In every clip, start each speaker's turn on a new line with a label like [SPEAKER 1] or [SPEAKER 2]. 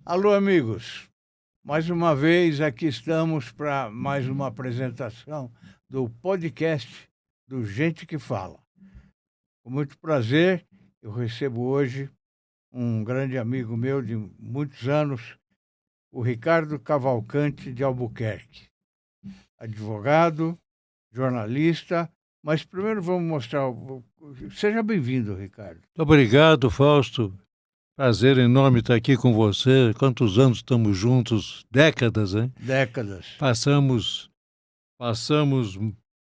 [SPEAKER 1] Alô, amigos. Mais uma vez aqui estamos para mais uma apresentação do podcast do Gente que Fala. Com muito prazer, eu recebo hoje um grande amigo meu de muitos anos, o Ricardo Cavalcante de Albuquerque. Advogado, jornalista, mas primeiro vamos mostrar. Seja bem-vindo, Ricardo.
[SPEAKER 2] Muito obrigado, Fausto. Prazer enorme estar aqui com você. Quantos anos estamos juntos? Décadas, hein?
[SPEAKER 1] Décadas.
[SPEAKER 2] Passamos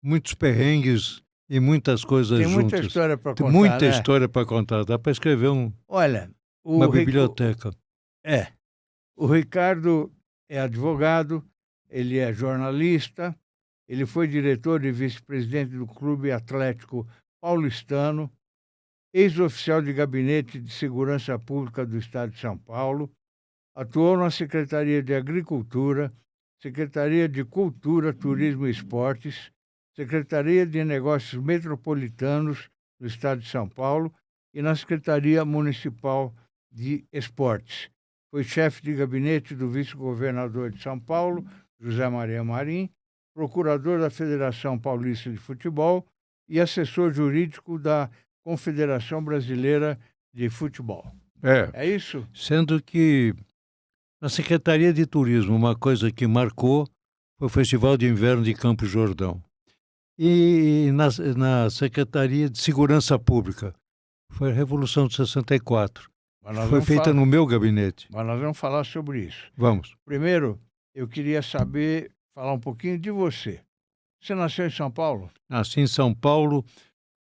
[SPEAKER 2] muitos perrengues e muitas coisas
[SPEAKER 1] Tem muita
[SPEAKER 2] juntas.
[SPEAKER 1] história para
[SPEAKER 2] Tem
[SPEAKER 1] contar,
[SPEAKER 2] muita
[SPEAKER 1] né?
[SPEAKER 2] história para contar. Dá para escrever
[SPEAKER 1] Olha,
[SPEAKER 2] uma biblioteca.
[SPEAKER 1] O Ricardo é advogado, ele é jornalista, ele foi diretor e vice-presidente do Clube Atlético Paulistano, ex-oficial de Gabinete de Segurança Pública do Estado de São Paulo, atuou na Secretaria de Agricultura, Secretaria de Cultura, Turismo e Esportes, Secretaria de Negócios Metropolitanos do Estado de São Paulo e na Secretaria Municipal de Esportes. Foi chefe de gabinete do vice-governador de São Paulo, José Maria Marim, procurador da Federação Paulista de Futebol e assessor jurídico da Confederação Brasileira de Futebol. É isso?
[SPEAKER 2] Sendo que na Secretaria de Turismo, uma coisa que marcou foi o Festival de Inverno de Campos Jordão. E na Secretaria de Segurança Pública, foi a Revolução de 64. Foi feita no meu gabinete.
[SPEAKER 1] Mas nós vamos falar sobre isso.
[SPEAKER 2] Vamos.
[SPEAKER 1] Primeiro, eu queria falar um pouquinho de você. Você nasceu em São Paulo?
[SPEAKER 2] Nasci em São Paulo,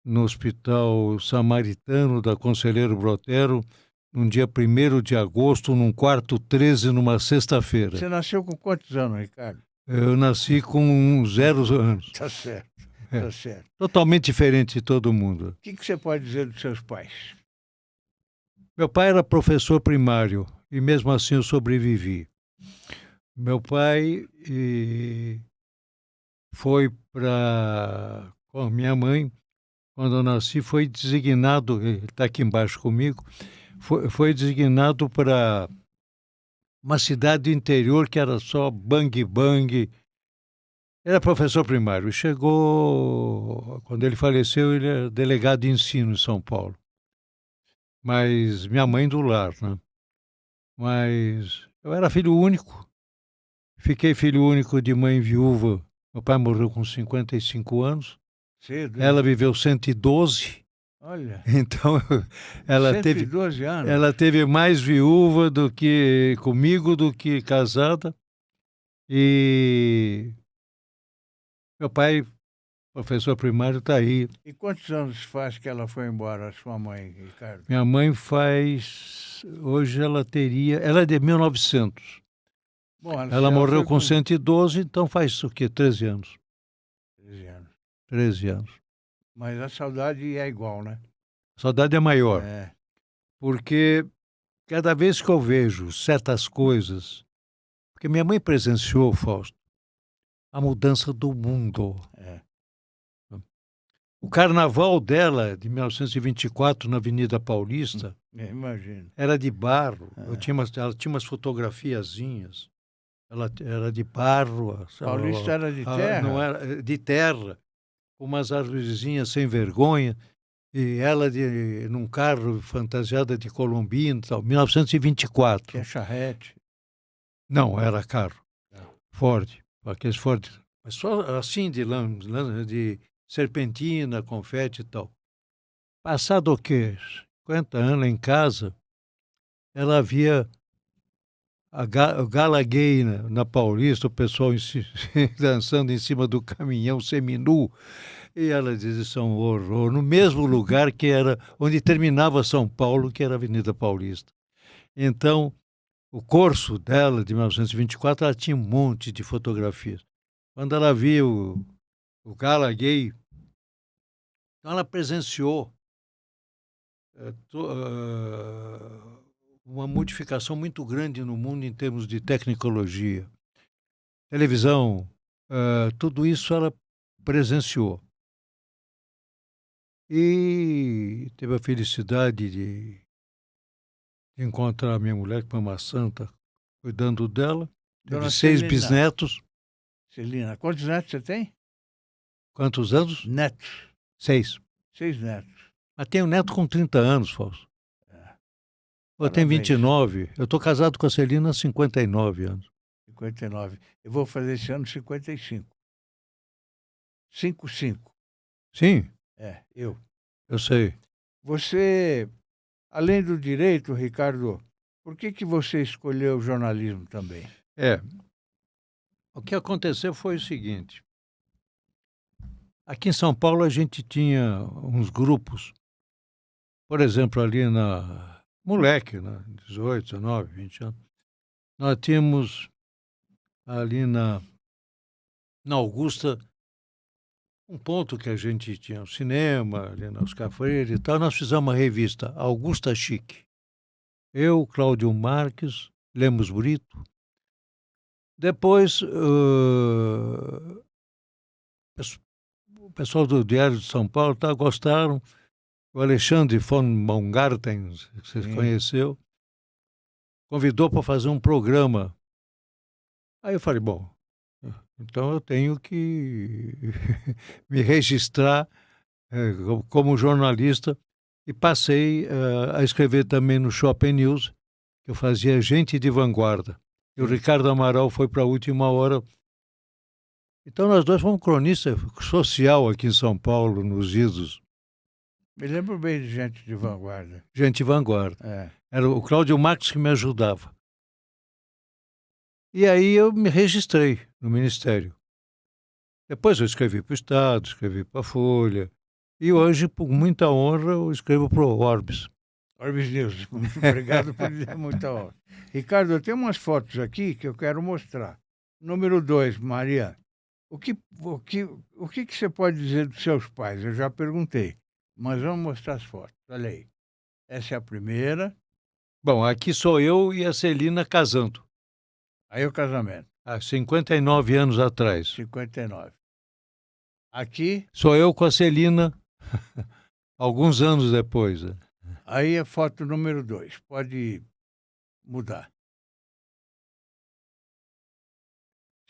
[SPEAKER 2] no Hospital Samaritano da Conselheiro Brotero, num dia 1º de agosto, num quarto 13, numa sexta-feira.
[SPEAKER 1] Você nasceu com quantos anos, Ricardo?
[SPEAKER 2] Eu nasci com 0 anos.
[SPEAKER 1] Tá certo, tá certo.
[SPEAKER 2] Totalmente diferente de todo mundo.
[SPEAKER 1] O que você pode dizer dos seus pais?
[SPEAKER 2] Meu pai era professor primário e mesmo assim eu sobrevivi. Meu pai foi com a minha mãe, quando eu nasci, foi designado, ele está aqui embaixo comigo, foi designado para uma cidade do interior que era só bang-bang. Era professor primário. Chegou, quando ele faleceu, ele era delegado de ensino em São Paulo. Mas minha mãe do lar, né? Mas eu era filho único. Fiquei filho único de mãe viúva. Meu pai morreu com 55 anos.
[SPEAKER 1] Cedo, hein?
[SPEAKER 2] Ela viveu 112.
[SPEAKER 1] Olha,
[SPEAKER 2] Então, ela
[SPEAKER 1] 112 anos.
[SPEAKER 2] ela teve mais viúva do que comigo, do que casada. E meu pai, professor primário, está aí.
[SPEAKER 1] E quantos anos faz que ela foi embora, a sua mãe, Ricardo?
[SPEAKER 2] Minha mãe hoje ela é de 1900.
[SPEAKER 1] Bom,
[SPEAKER 2] Ela morreu
[SPEAKER 1] foi
[SPEAKER 2] com 112, então faz o quê? 13 anos.
[SPEAKER 1] 13 anos.
[SPEAKER 2] 13 anos.
[SPEAKER 1] Mas a saudade é igual, né?
[SPEAKER 2] A saudade é maior,
[SPEAKER 1] É.
[SPEAKER 2] porque cada vez que eu vejo certas coisas, porque minha mãe presenciou, Fausto, a mudança do mundo.
[SPEAKER 1] É.
[SPEAKER 2] O carnaval dela, de 1924, na Avenida Paulista,
[SPEAKER 1] Imagino.
[SPEAKER 2] era de barro.
[SPEAKER 1] É.
[SPEAKER 2] Ela tinha umas fotografiazinhas. Ela era de barro.
[SPEAKER 1] Paulista era de terra?
[SPEAKER 2] Não era de terra, com umas arvorezinhas sem vergonha. E ela num carro fantasiada de colombina, tal, 1924.
[SPEAKER 1] Tinha charrete?
[SPEAKER 2] Não, era carro.
[SPEAKER 1] Não.
[SPEAKER 2] Ford, aqueles Ford, mas só assim de serpentina, confete e tal. Passado o quê? 50 anos em casa, ela via a gala gay na Paulista, o pessoal dançando em cima do caminhão seminu. E ela diz, isso é um horror, no mesmo lugar que era onde terminava São Paulo, que era a Avenida Paulista. Então, o curso dela, de 1924, ela tinha um monte de fotografias. Quando ela viu o gala gay, então ela presenciou uma modificação muito grande no mundo em termos de tecnologia. Televisão, tudo isso ela presenciou. E teve a felicidade de encontrar a minha mulher, que foi uma santa, cuidando dela. Teve
[SPEAKER 1] Dona
[SPEAKER 2] 6
[SPEAKER 1] Celina.
[SPEAKER 2] bisnetos.
[SPEAKER 1] Celina, quantos netos você tem?
[SPEAKER 2] Quantos anos?
[SPEAKER 1] Netos.
[SPEAKER 2] 6.
[SPEAKER 1] 6 netos.
[SPEAKER 2] Mas tenho neto com 30 anos, Fausto. Eu tenho
[SPEAKER 1] Parabéns.
[SPEAKER 2] 29. Eu estou casado com a Celina há 59 anos.
[SPEAKER 1] 59. Eu vou fazer esse ano 55. 55.
[SPEAKER 2] Sim,
[SPEAKER 1] Eu.
[SPEAKER 2] eu sei.
[SPEAKER 1] Você, além do direito, Ricardo, por que você escolheu o jornalismo também?
[SPEAKER 2] O que aconteceu foi o seguinte. Aqui em São Paulo a gente tinha uns grupos, por exemplo, ali na moleque, né? 18, 19, 20 anos. Nós tínhamos ali na Augusta um ponto que a gente tinha o cinema, ali na Oscar Freire e tal. Nós fizemos uma revista, Augusta Chique. Eu, Cláudio Marques, Lemos Brito. Depois, o pessoal do Diário de São Paulo gostaram. O Alexandre von Baumgarten, que você conheceu, convidou para fazer um programa. Aí eu falei, bom, então eu tenho que me registrar como jornalista e passei a escrever também no Shopping News, que eu fazia Gente de Vanguarda. E o Ricardo Amaral foi para a última hora. Então nós dois fomos cronista social aqui em São Paulo, nos idos.
[SPEAKER 1] Me lembro bem de Gente de Vanguarda.
[SPEAKER 2] Gente de Vanguarda. Era o Cláudio Marques que me ajudava. E aí eu me registrei no Ministério. Depois eu escrevi para o Estado, escrevi para a Folha. E hoje, por muita honra, eu escrevo para o Orbis.
[SPEAKER 1] Orbis News. Muito obrigado por dizer muita honra. Ricardo, eu tenho umas fotos aqui que eu quero mostrar. Número 2, Maria. O que você pode dizer dos seus pais? Eu já perguntei, mas vamos mostrar as fotos. Olha aí. Essa é a primeira.
[SPEAKER 2] Bom, aqui sou eu e a Celina casando.
[SPEAKER 1] Aí o casamento.
[SPEAKER 2] Há 59 anos atrás.
[SPEAKER 1] 59. Aqui.
[SPEAKER 2] Sou eu com a Celina, alguns anos depois.
[SPEAKER 1] Aí é foto número 2. Pode mudar.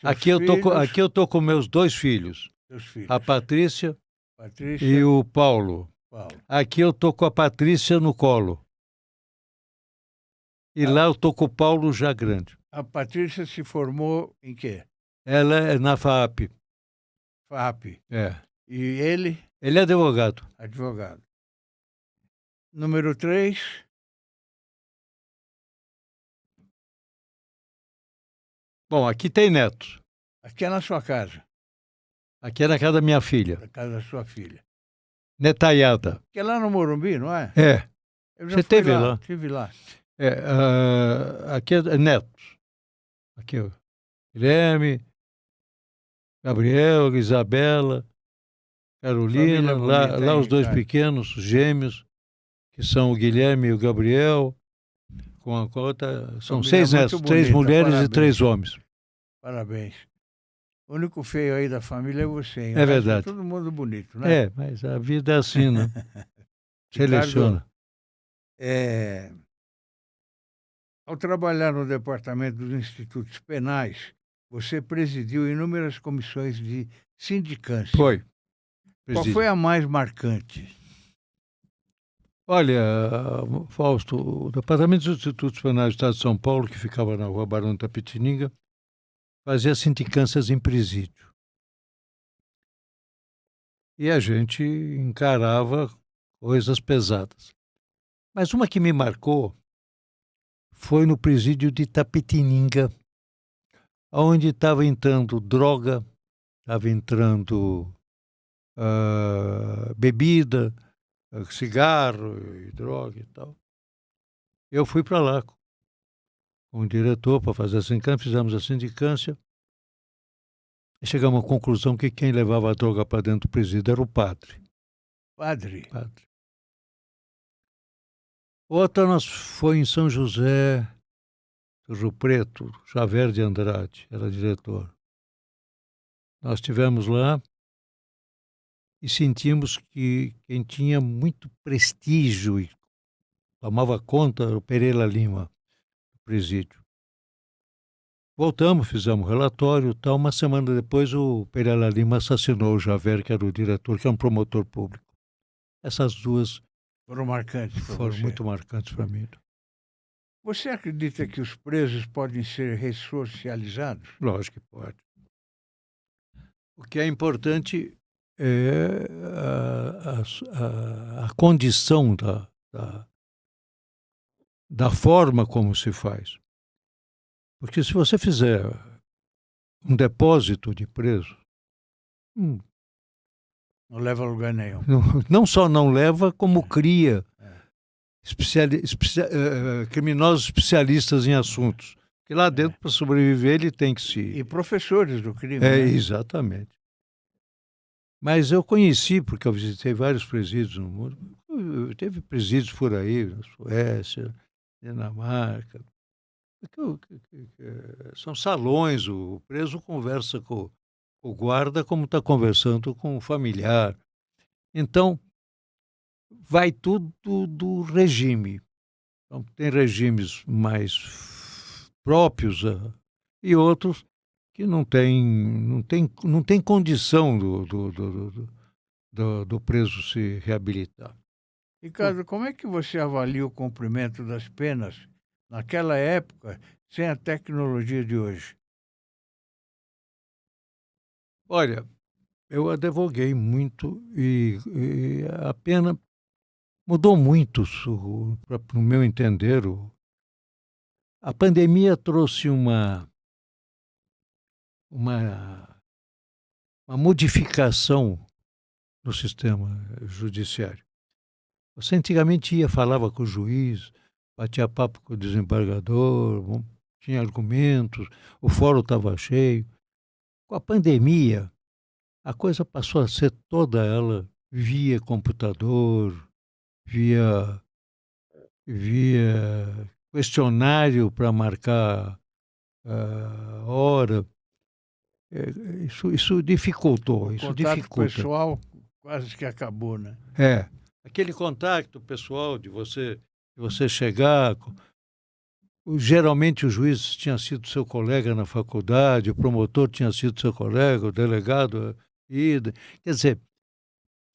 [SPEAKER 2] Aqui eu tô com meus 2 filhos.
[SPEAKER 1] Seus filhos.
[SPEAKER 2] A Patrícia e o Paulo. Aqui eu tô com a Patrícia no colo. E lá eu tô com o Paulo já grande.
[SPEAKER 1] A Patrícia se formou em quê?
[SPEAKER 2] Ela é na FAAP.
[SPEAKER 1] FAAP. E ele?
[SPEAKER 2] Ele é advogado.
[SPEAKER 1] Advogado. Número 3.
[SPEAKER 2] Bom, aqui tem netos.
[SPEAKER 1] Aqui é na sua casa.
[SPEAKER 2] Aqui é na casa da minha filha.
[SPEAKER 1] Na casa da sua filha.
[SPEAKER 2] Netaiada.
[SPEAKER 1] Que é lá no Morumbi, não é?
[SPEAKER 2] Você esteve lá?
[SPEAKER 1] Estive lá.
[SPEAKER 2] Aqui é netos. Aqui, ó. Guilherme, Gabriel, Isabela, Carolina, lá os 2 pequenos, gêmeos, que são o Guilherme e o Gabriel, com a cota. São 6 netos, 3 mulheres. Parabéns. E 3 homens.
[SPEAKER 1] Parabéns. O único feio aí da família é você, hein?
[SPEAKER 2] É verdade.
[SPEAKER 1] Todo mundo bonito, né?
[SPEAKER 2] Mas a vida é assim, né? Seleciona.
[SPEAKER 1] Ao trabalhar no departamento dos institutos penais, você presidiu inúmeras comissões de sindicância.
[SPEAKER 2] Foi.
[SPEAKER 1] Qual foi a mais marcante?
[SPEAKER 2] Olha, Fausto, o Departamento dos Institutos Penais do Estado de São Paulo, que ficava na Rua Barão de Itapetininga, fazia sindicâncias em presídio. E a gente encarava coisas pesadas. Mas uma que me marcou foi no presídio de Itapetininga, onde estava entrando droga, estava entrando bebida, cigarro e droga e tal. Eu fui para lá com o diretor para fazer a sindicância, fizemos a sindicância e chegamos à conclusão que quem levava a droga para dentro do presídio era o padre.
[SPEAKER 1] Padre.
[SPEAKER 2] Outra foi em São José do Rio Preto, Javer de Andrade, era diretor. Nós estivemos lá e sentimos que quem tinha muito prestígio tomava conta do Pereira Lima, do presídio. Voltamos, fizemos relatório e tal. Uma semana depois, o Pereira Lima assassinou o Javer, que era o diretor, que é um promotor público. Essas duas
[SPEAKER 1] Foram marcantes para
[SPEAKER 2] foram
[SPEAKER 1] você.
[SPEAKER 2] muito marcantes para mim.
[SPEAKER 1] Você acredita que os presos podem ser ressocializados?
[SPEAKER 2] Lógico que pode. O que é importante é a condição da forma como se faz. Porque se você fizer um depósito de preso,
[SPEAKER 1] Não leva a lugar nenhum.
[SPEAKER 2] não só não leva, como cria
[SPEAKER 1] É.
[SPEAKER 2] criminosos especialistas em assuntos. Porque lá dentro, para sobreviver, ele tem que se...
[SPEAKER 1] E professores do crime,
[SPEAKER 2] É,
[SPEAKER 1] né?
[SPEAKER 2] exatamente. Mas eu conheci, porque eu visitei vários presídios no mundo. Teve presídios por aí, na Suécia, Dinamarca. São salões, o preso conversa com o guarda como está conversando com o familiar. Então, vai tudo do regime. Então, tem regimes mais próprios e outros que não tem condição do preso se reabilitar.
[SPEAKER 1] Ricardo, como é que você avalia o cumprimento das penas naquela época sem a tecnologia de hoje?
[SPEAKER 2] Olha, eu advoguei muito e a pena mudou muito, no meu entender. A pandemia trouxe uma modificação no sistema judiciário. Você antigamente falava com o juiz, batia papo com o desembargador, tinha argumentos, o fórum estava cheio. Com a pandemia, a coisa passou a ser toda ela via computador, via questionário para marcar hora. Isso dificultou.
[SPEAKER 1] O contato pessoal quase que acabou, né?
[SPEAKER 2] É. Aquele contato pessoal de você chegar. Geralmente o juiz tinha sido seu colega na faculdade, o promotor tinha sido seu colega, o delegado. Quer dizer,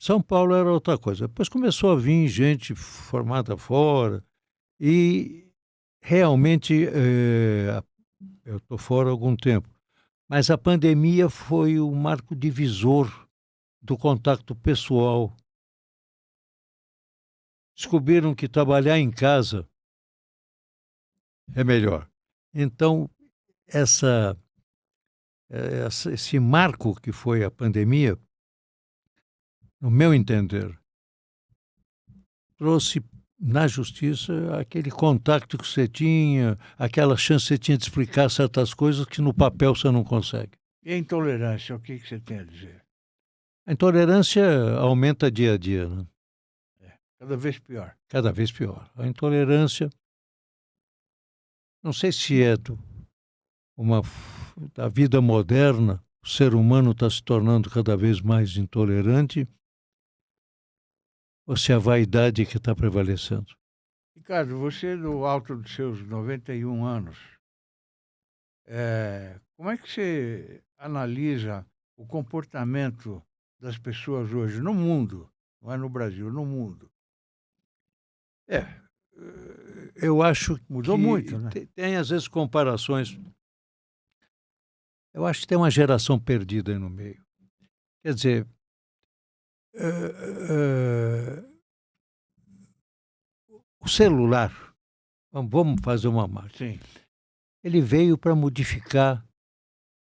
[SPEAKER 2] São Paulo era outra coisa. Depois começou a vir gente formada fora e realmente eu estou fora há algum tempo. Mas a pandemia foi o marco divisor do contato pessoal. Descobriram que trabalhar em casa é melhor. Então, esse marco que foi a pandemia, no meu entender, trouxe na justiça aquele contato que você tinha, aquela chance que você tinha de explicar certas coisas que no papel você não consegue.
[SPEAKER 1] E a intolerância, o que você tem a dizer?
[SPEAKER 2] A intolerância aumenta dia a dia, né?
[SPEAKER 1] Cada vez pior.
[SPEAKER 2] Cada vez pior. A intolerância, não sei se é da vida moderna, o ser humano está se tornando cada vez mais intolerante, ou se é a vaidade que está prevalecendo.
[SPEAKER 1] Ricardo, você do alto dos seus 91 anos, como é que você analisa o comportamento das pessoas hoje no mundo, não é no Brasil, no mundo?
[SPEAKER 2] Eu acho que
[SPEAKER 1] Mudou muito, né?
[SPEAKER 2] Tem às vezes comparações. Eu acho que tem uma geração perdida aí no meio. Quer dizer, o celular, vamos fazer uma máquina.
[SPEAKER 1] Sim.
[SPEAKER 2] Ele veio para modificar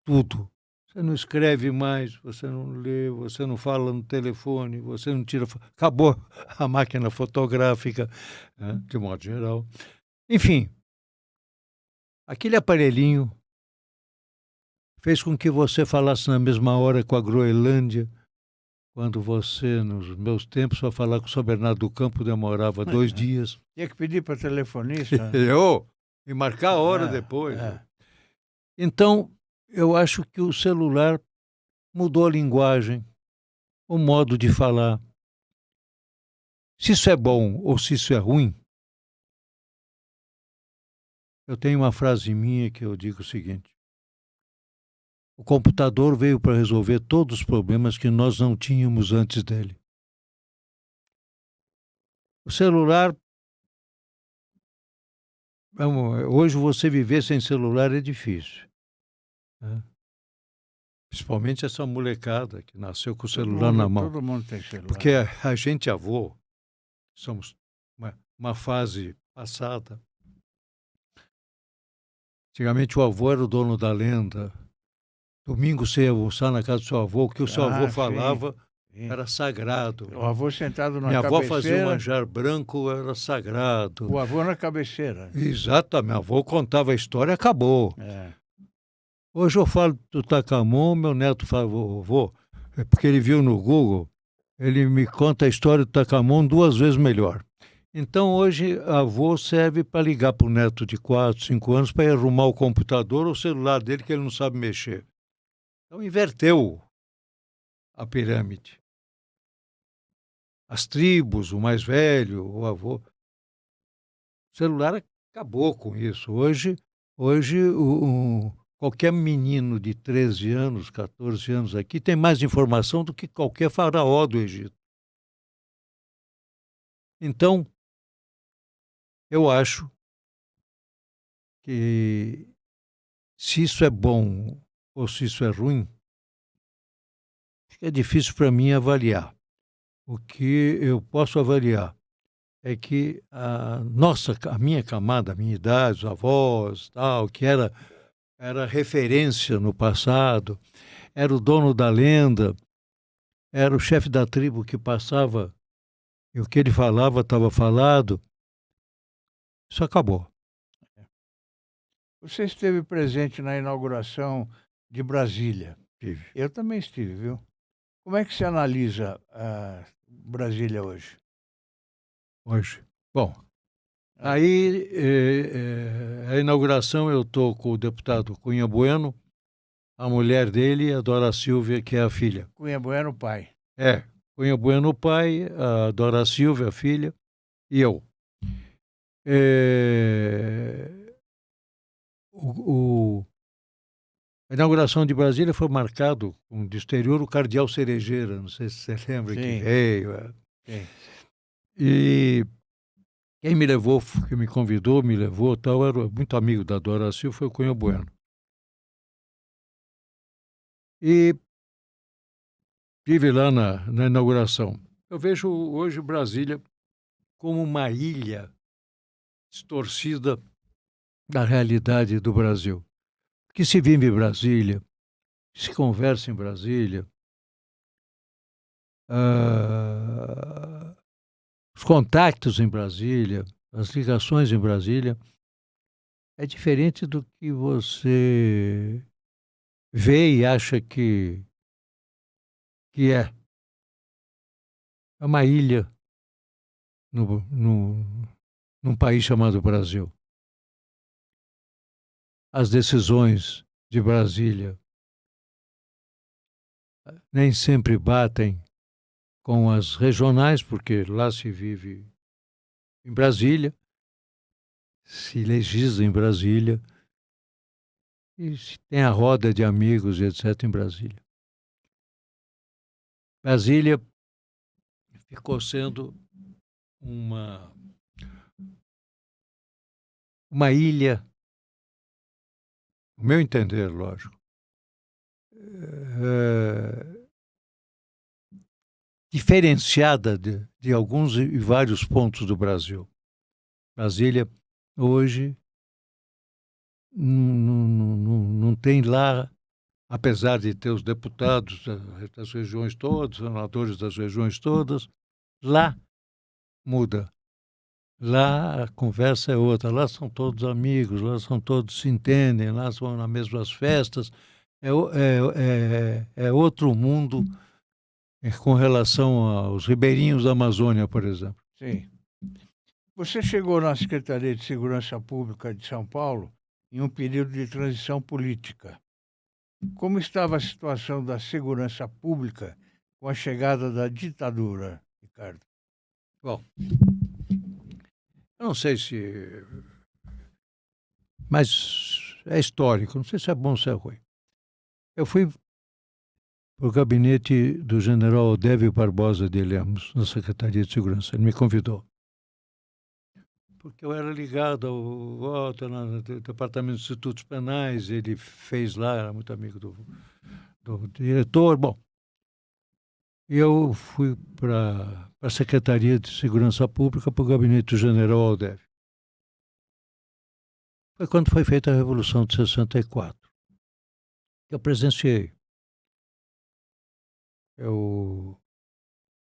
[SPEAKER 2] tudo. Você não escreve mais, você não lê, você não fala no telefone, você não tira... Acabou a máquina fotográfica, né, de modo geral. Enfim, aquele aparelhinho fez com que você falasse na mesma hora com a Groenlândia, quando você, nos meus tempos, para falar com o São Bernardo do Campo demorava 2 dias.
[SPEAKER 1] Tinha que pedir para telefonista.
[SPEAKER 2] E marcar a hora depois. Então, eu acho que o celular mudou a linguagem, o modo de falar. Se isso é bom ou se isso é ruim, eu tenho uma frase minha que eu digo o seguinte: o computador veio para resolver todos os problemas que nós não tínhamos antes dele. O celular, hoje você viver sem celular é difícil, né? Principalmente essa molecada que nasceu com o celular na mão.
[SPEAKER 1] Todo mundo tem celular.
[SPEAKER 2] Porque a gente avô, somos uma fase passada. Antigamente o avô era o dono da lenda. Domingo você ia almoçar na casa do seu avô, o que o seu avô falava era sagrado.
[SPEAKER 1] O avô sentado na
[SPEAKER 2] Minha
[SPEAKER 1] cabeceira.
[SPEAKER 2] avó fazia um manjar branco, era sagrado.
[SPEAKER 1] O avô na cabeceira.
[SPEAKER 2] Exatamente, minha avó contava a história e acabou. Hoje eu falo do Takamon, meu neto fala, vovô, é porque ele viu no Google, ele me conta a história do Takamon 2 vezes melhor. Então hoje a avô serve para ligar para o neto de 4, 5 anos para ir arrumar o computador ou o celular dele que ele não sabe mexer. Então inverteu a pirâmide. As tribos, o mais velho, o avô. O celular acabou com isso. Hoje qualquer menino de 13 anos, 14 anos aqui tem mais informação do que qualquer faraó do Egito. Então, eu acho que se isso é bom ou se isso é ruim, é difícil para mim avaliar. O que eu posso avaliar é que a minha camada, a minha idade, os avós, tal, que era referência no passado, era o dono da lenda, era o chefe da tribo que passava e o que ele falava estava falado. Isso acabou.
[SPEAKER 1] Você esteve presente na inauguração de Brasília.
[SPEAKER 2] Tive.
[SPEAKER 1] Eu também estive, viu? Como é que se analisa Brasília hoje?
[SPEAKER 2] Bom, aí a inauguração eu estou com o deputado Cunha Bueno, a mulher dele, a Dora Silvia, que é a filha.
[SPEAKER 1] Cunha Bueno, pai.
[SPEAKER 2] Cunha Bueno, pai, a Dora Silvia, a filha, e eu. A inauguração de Brasília foi marcado com de exterior o cardeal Cerejeira, não sei se você lembra. Sim. Que veio.
[SPEAKER 1] Sim.
[SPEAKER 2] E quem me levou, que me convidou, tal, era muito amigo da Dora Silva, foi o Cunha Bueno. E estive lá na inauguração. Eu vejo hoje Brasília como uma ilha distorcida da realidade do Brasil. Que se vive em Brasília, se conversa em Brasília, os contactos em Brasília, as ligações em Brasília, é diferente do que você vê e acha que é. É uma ilha num país chamado Brasil. As decisões de Brasília nem sempre batem com as regionais, porque lá se vive em Brasília, se legisla em Brasília, e se tem a roda de amigos e etc. em Brasília. Brasília ficou sendo uma ilha, no meu entender, lógico, diferenciada de alguns e vários pontos do Brasil. Brasília, hoje, não tem lá, apesar de ter os deputados das regiões todas, senadores das regiões todas, lá muda. Lá a conversa é outra, lá são todos amigos, lá são todos se entendem, lá vão nas mesmas festas. É outro mundo com relação aos ribeirinhos da Amazônia, por exemplo.
[SPEAKER 1] Sim. Você chegou na Secretaria de Segurança Pública de São Paulo em um período de transição política. Como estava a situação da segurança pública com a chegada da ditadura, Ricardo?
[SPEAKER 2] Bom, eu não sei se mas é histórico, não sei se é bom ou se é ruim. Eu fui para o gabinete do general Odévio Barbosa de Lemos, na Secretaria de Segurança. Ele me convidou. Porque eu era ligado no Departamento de Institutos Penais, ele fez lá, era muito amigo do diretor. Bom, eu fui para a Secretaria de Segurança Pública, para o gabinete do general Odévio. Foi quando foi feita a Revolução de 64, que eu presenciei. Eu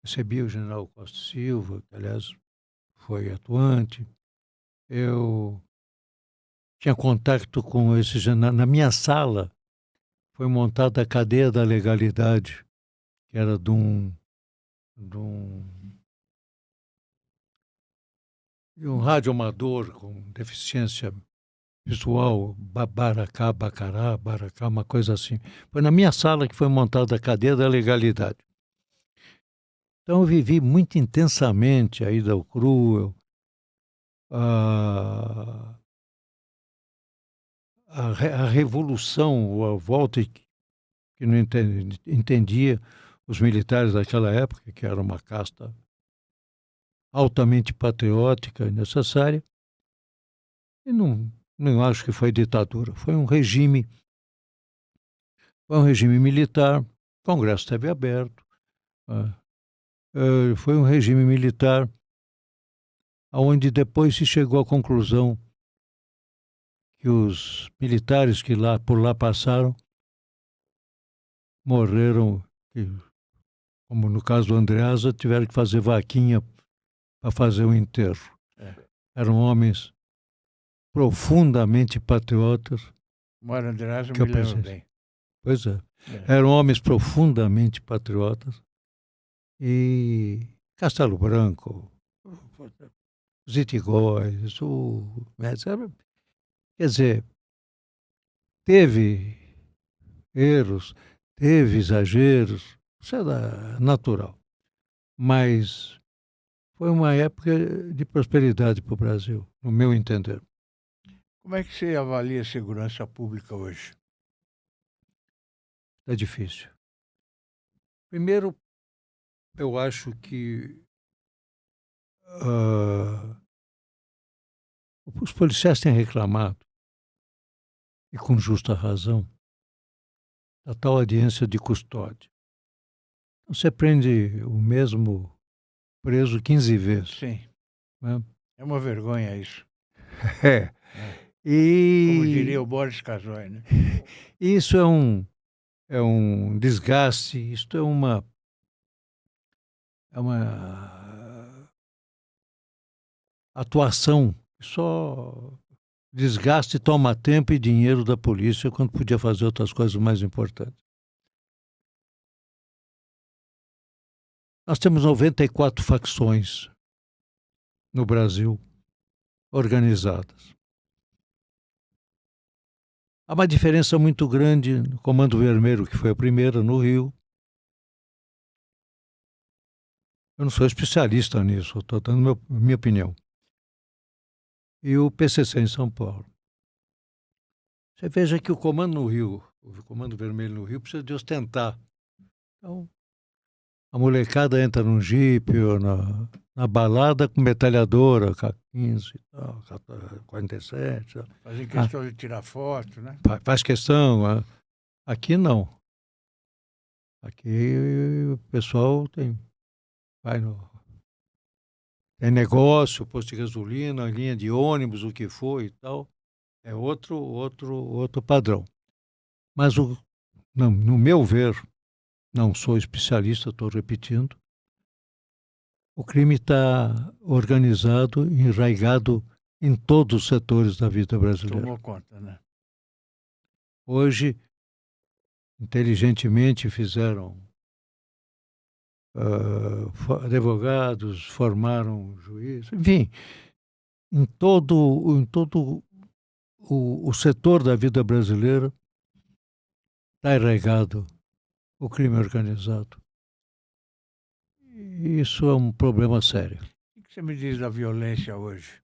[SPEAKER 2] recebi o general Costa e Silva, que, aliás, foi atuante. Eu tinha contato com esse general. Na minha sala foi montada a cadeia da legalidade, que era de um radioamador com deficiência visual, Baracá, uma coisa assim. Foi na minha sala que foi montada a cadeia da legalidade. Então eu vivi muito intensamente a ida ao Cruel, a revolução, ou a volta que não entendia os militares daquela época, que era uma casta altamente patriótica e necessária, e não acho que foi ditadura, foi um regime militar, o Congresso esteve aberto, foi um regime militar onde depois se chegou à conclusão que os militares que por lá passaram morreram, como no caso do Andreasa, tiveram que fazer vaquinha para fazer o enterro. Eram homens profundamente patriotas.
[SPEAKER 1] Mário Andreasa me lembro bem.
[SPEAKER 2] Pois é. Eram homens profundamente patriotas. E Castelo Branco, os Itigóis, quer dizer, teve erros, teve exageros, isso é natural. Mas foi uma época de prosperidade para o Brasil, no meu entender.
[SPEAKER 1] Como é que você avalia a segurança pública hoje?
[SPEAKER 2] É difícil. Primeiro, eu acho que os policiais têm reclamado, e com justa razão, da tal audiência de custódia. Você prende o mesmo preso 15 vezes.
[SPEAKER 1] Sim.
[SPEAKER 2] Né?
[SPEAKER 1] É uma vergonha isso.
[SPEAKER 2] É.
[SPEAKER 1] Como diria o Boris Casoy, né?
[SPEAKER 2] Isso é um desgaste, isto é uma atuação que só desgaste e toma tempo e dinheiro da polícia quando podia fazer outras coisas mais importantes. Nós temos 94 facções no Brasil organizadas. Há uma diferença muito grande no Comando Vermelho, que foi a primeira no Rio. Eu não sou especialista nisso, estou dando minha opinião. E o PCC em São Paulo. Você veja que o Comando no Rio, o Comando Vermelho no Rio, precisa de ostentar. Então, a molecada entra num jipe ou na balada com metralhadora, K-15 e tal, 47.
[SPEAKER 1] Fazem questão de tirar foto, né?
[SPEAKER 2] Faz questão. Aqui não. Aqui o pessoal tem negócio, posto de gasolina, linha de ônibus, o que for e tal. É outro padrão. Mas, no meu ver, não sou especialista, estou repetindo, o crime está organizado, enraizado em todos os setores da vida brasileira.
[SPEAKER 1] Tomou conta, né?
[SPEAKER 2] Hoje, inteligentemente fizeram advogados, formaram juízes, enfim, em todo o setor da vida brasileira está enraizado o crime organizado. E isso é um problema sério.
[SPEAKER 1] O que você me diz da violência hoje?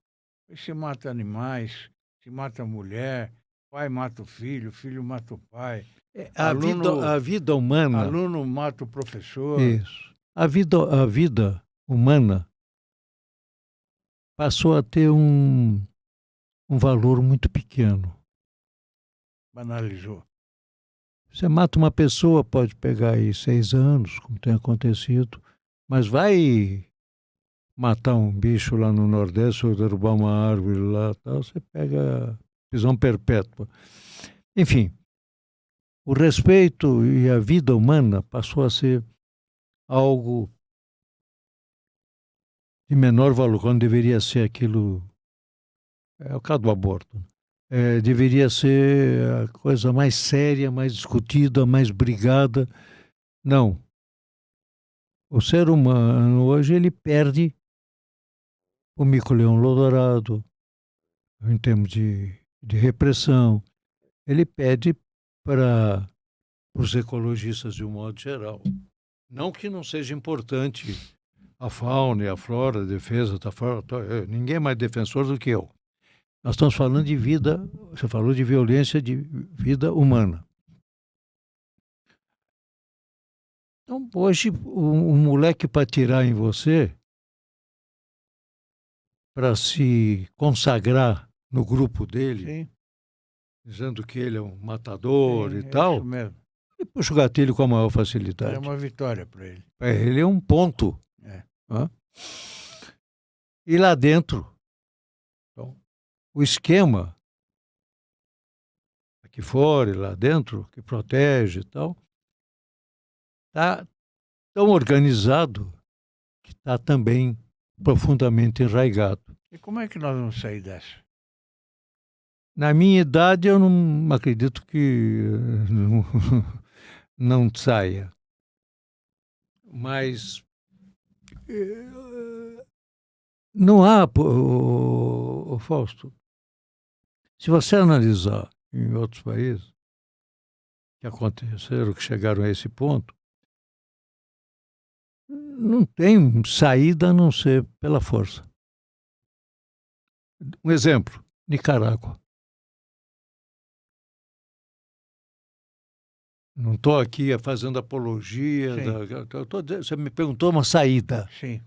[SPEAKER 1] Se mata animais, se mata a mulher, pai mata o filho mata o pai.
[SPEAKER 2] A vida humana.
[SPEAKER 1] Aluno mata o professor.
[SPEAKER 2] Isso. A vida humana passou a ter um valor muito pequeno.
[SPEAKER 1] Banalizou.
[SPEAKER 2] Você mata uma pessoa, pode pegar aí 6 anos, como tem acontecido, mas vai matar um bicho lá no Nordeste ou derrubar uma árvore lá, tal, você pega prisão perpétua. Enfim, o respeito e a vida humana passou a ser algo de menor valor, quando deveria ser aquilo. É o caso do aborto. Deveria ser a coisa mais séria, mais discutida, mais brigada. Não. O ser humano hoje ele perde o mico-leão dourado em termos de repressão. Ele pede para os ecologistas de um modo geral. Não que não seja importante a fauna e a flora, a defesa da flora. Ninguém é mais defensor do que eu. Nós estamos falando de vida, você falou de violência de vida humana. Então, hoje, um moleque para atirar em você, para se consagrar no grupo dele,
[SPEAKER 1] Sim.
[SPEAKER 2] dizendo que ele é um matador
[SPEAKER 1] Sim,
[SPEAKER 2] e tal,
[SPEAKER 1] isso mesmo.
[SPEAKER 2] ele puxa o gatilho com a maior facilidade.
[SPEAKER 1] É uma vitória para ele.
[SPEAKER 2] Ele é um ponto.
[SPEAKER 1] É.
[SPEAKER 2] E lá dentro, então, o esquema aqui fora e lá dentro, que protege e tal, está tão organizado que está também profundamente enraizado.
[SPEAKER 1] E como é que nós vamos sair dessa?
[SPEAKER 2] Na minha idade, eu não acredito que não saia. Mas não há, Fausto, se você analisar em outros países que aconteceram, que chegaram a esse ponto, não tem saída a não ser pela força. Um exemplo, Nicarágua. Não estou aqui fazendo apologia. Você me perguntou uma saída.
[SPEAKER 1] Sim.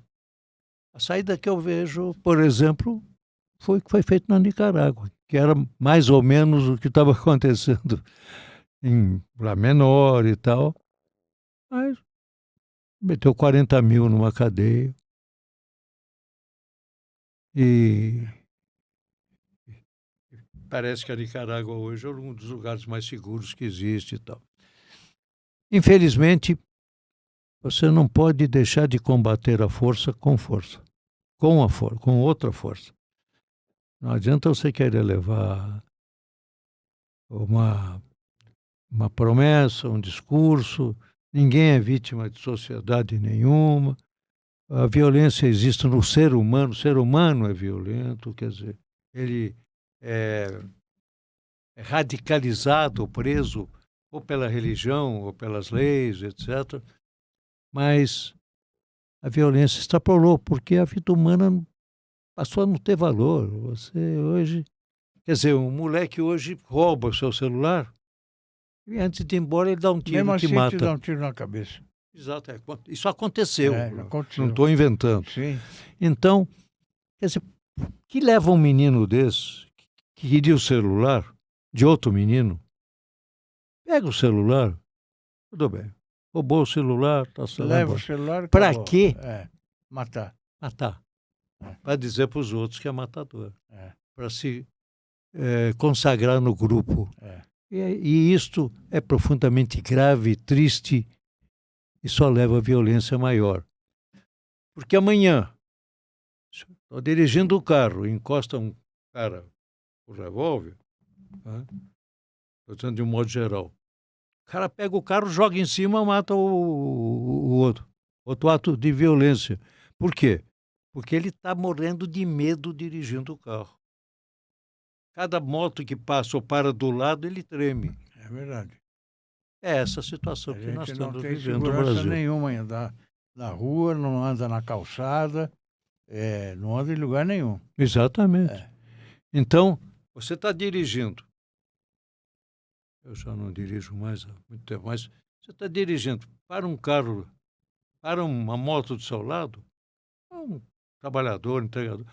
[SPEAKER 2] A saída que eu vejo, por exemplo, foi o que foi feito na Nicarágua, que era mais ou menos o que estava acontecendo em Lá Menor e tal. Mas meteu 40 mil numa cadeia. E parece que a Nicarágua hoje é um dos lugares mais seguros que existe e tal. Infelizmente, você não pode deixar de combater a força, com outra força. Não adianta você querer levar uma promessa, um discurso. Ninguém é vítima de sociedade nenhuma. A violência existe no ser humano. O ser humano é violento, quer dizer, ele é radicalizado, preso, ou pela religião, ou pelas leis, etc. Mas a violência extrapolou, porque a vida humana passou a não ter valor. Você hoje... Quer dizer, um moleque hoje rouba o seu celular e antes de ir embora ele dá um tiro
[SPEAKER 1] Mesmo
[SPEAKER 2] que
[SPEAKER 1] assim,
[SPEAKER 2] mata.
[SPEAKER 1] te dá um tiro na cabeça.
[SPEAKER 2] Exato. Isso aconteceu.
[SPEAKER 1] Aconteceu.
[SPEAKER 2] Não estou inventando.
[SPEAKER 1] Sim.
[SPEAKER 2] Então, quer dizer, o que leva um menino desse, que queria o celular de outro menino, pega o celular, tudo bem. Roubou o celular, tá certo.
[SPEAKER 1] Leva o celular.
[SPEAKER 2] Para quê?
[SPEAKER 1] Matar.
[SPEAKER 2] Matar. Para dizer para os outros que é matador. Para se consagrar no grupo. E isto é profundamente grave, triste e só leva a violência maior. Porque amanhã, estou dirigindo o carro, encosta um cara com revólver, estou dizendo de um modo geral, o cara pega o carro, joga em cima, mata o outro. Outro ato de violência. Por quê? Porque ele está morrendo de medo dirigindo o carro. Cada moto que passa ou para do lado, ele treme.
[SPEAKER 1] É verdade.
[SPEAKER 2] É essa a situação que nós estamos vivendo no Brasil.
[SPEAKER 1] Não tem segurança nenhuma em andar na rua, não anda na calçada, não anda em lugar nenhum.
[SPEAKER 2] Exatamente. Então, Você está dirigindo. Eu já não dirijo mais há muito tempo, mas você está dirigindo. Para um carro, para uma moto do seu lado, é um trabalhador, entregador,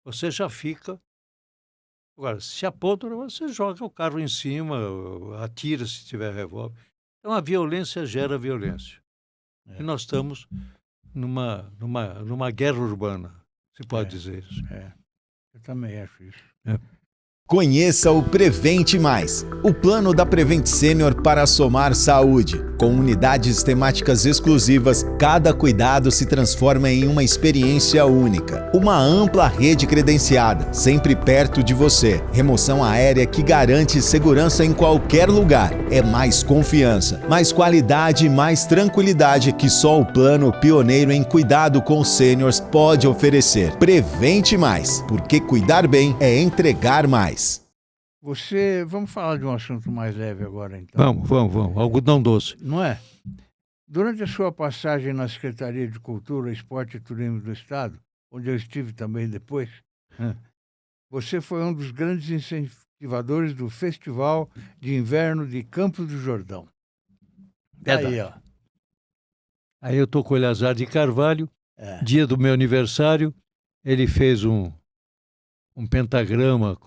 [SPEAKER 2] você já fica. Agora, se apodra, você joga o carro em cima, atira se tiver revólver. Então, a violência gera violência. E nós estamos numa guerra urbana, se pode dizer isso.
[SPEAKER 1] Eu também acho isso.
[SPEAKER 3] Conheça o Prevente Mais, o plano da Prevent Senior para somar saúde. Com unidades temáticas exclusivas, cada cuidado se transforma em uma experiência única. Uma ampla rede credenciada, sempre perto de você. Remoção aérea que garante segurança em qualquer lugar. É mais confiança, mais qualidade e mais tranquilidade que só o plano pioneiro em cuidado com sêniors pode oferecer. Prevente Mais, porque cuidar bem é entregar mais.
[SPEAKER 1] Vamos falar de um assunto mais leve agora, então.
[SPEAKER 2] Vamos. Algodão doce.
[SPEAKER 1] Não é? Durante a sua passagem na Secretaria de Cultura, Esporte e Turismo do Estado, onde eu estive também depois, você foi um dos grandes incentivadores do Festival de Inverno de Campos do Jordão.
[SPEAKER 2] Aí, ó. Aí eu estou com o Eleazar de Carvalho, dia do meu aniversário, ele fez um pentagrama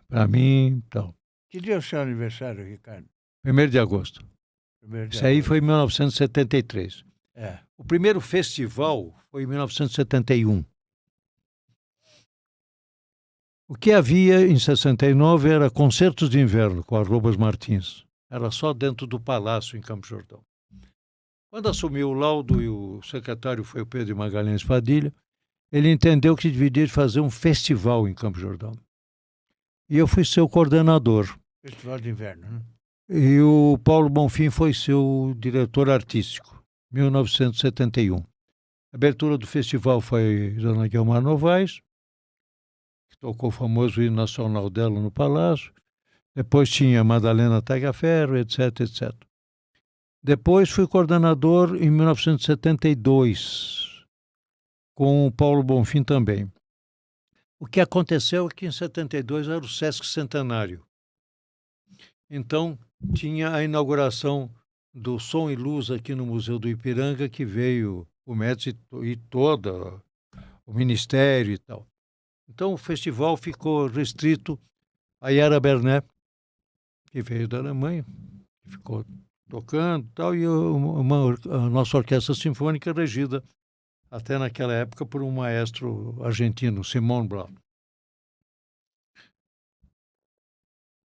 [SPEAKER 2] para mim, tal.
[SPEAKER 1] Que dia é o seu aniversário, Ricardo?
[SPEAKER 2] 1º de agosto. Isso aí foi em 1973. O primeiro festival foi em 1971. O que havia em 69 era concertos de inverno com Arrobas Martins. Era só dentro do Palácio, em Campos do Jordão. Quando assumiu o laudo e o secretário foi o Pedro Magalhães Padilha, ele entendeu que deveria fazer um festival em Campos do Jordão. E eu fui seu coordenador.
[SPEAKER 1] Festival de Inverno, né?
[SPEAKER 2] E o Paulo Bonfim foi seu diretor artístico, 1971. A abertura do festival foi Dona Guilmar Novaes, que tocou o famoso hino nacional dela no Palácio. Depois tinha Madalena Tagaferro, etc, etc. Depois fui coordenador em 1972, com o Paulo Bonfim também. O que aconteceu é que em 72 era o Sesc Centenário. Então, tinha a inauguração do Som e Luz aqui no Museu do Ipiranga, que veio o Médici e todo o Ministério e tal. Então, o festival ficou restrito a Yara Bernet, que veio da Alemanha, que ficou tocando e tal, e a nossa orquestra sinfônica regida até naquela época por um maestro argentino, Simón Brown.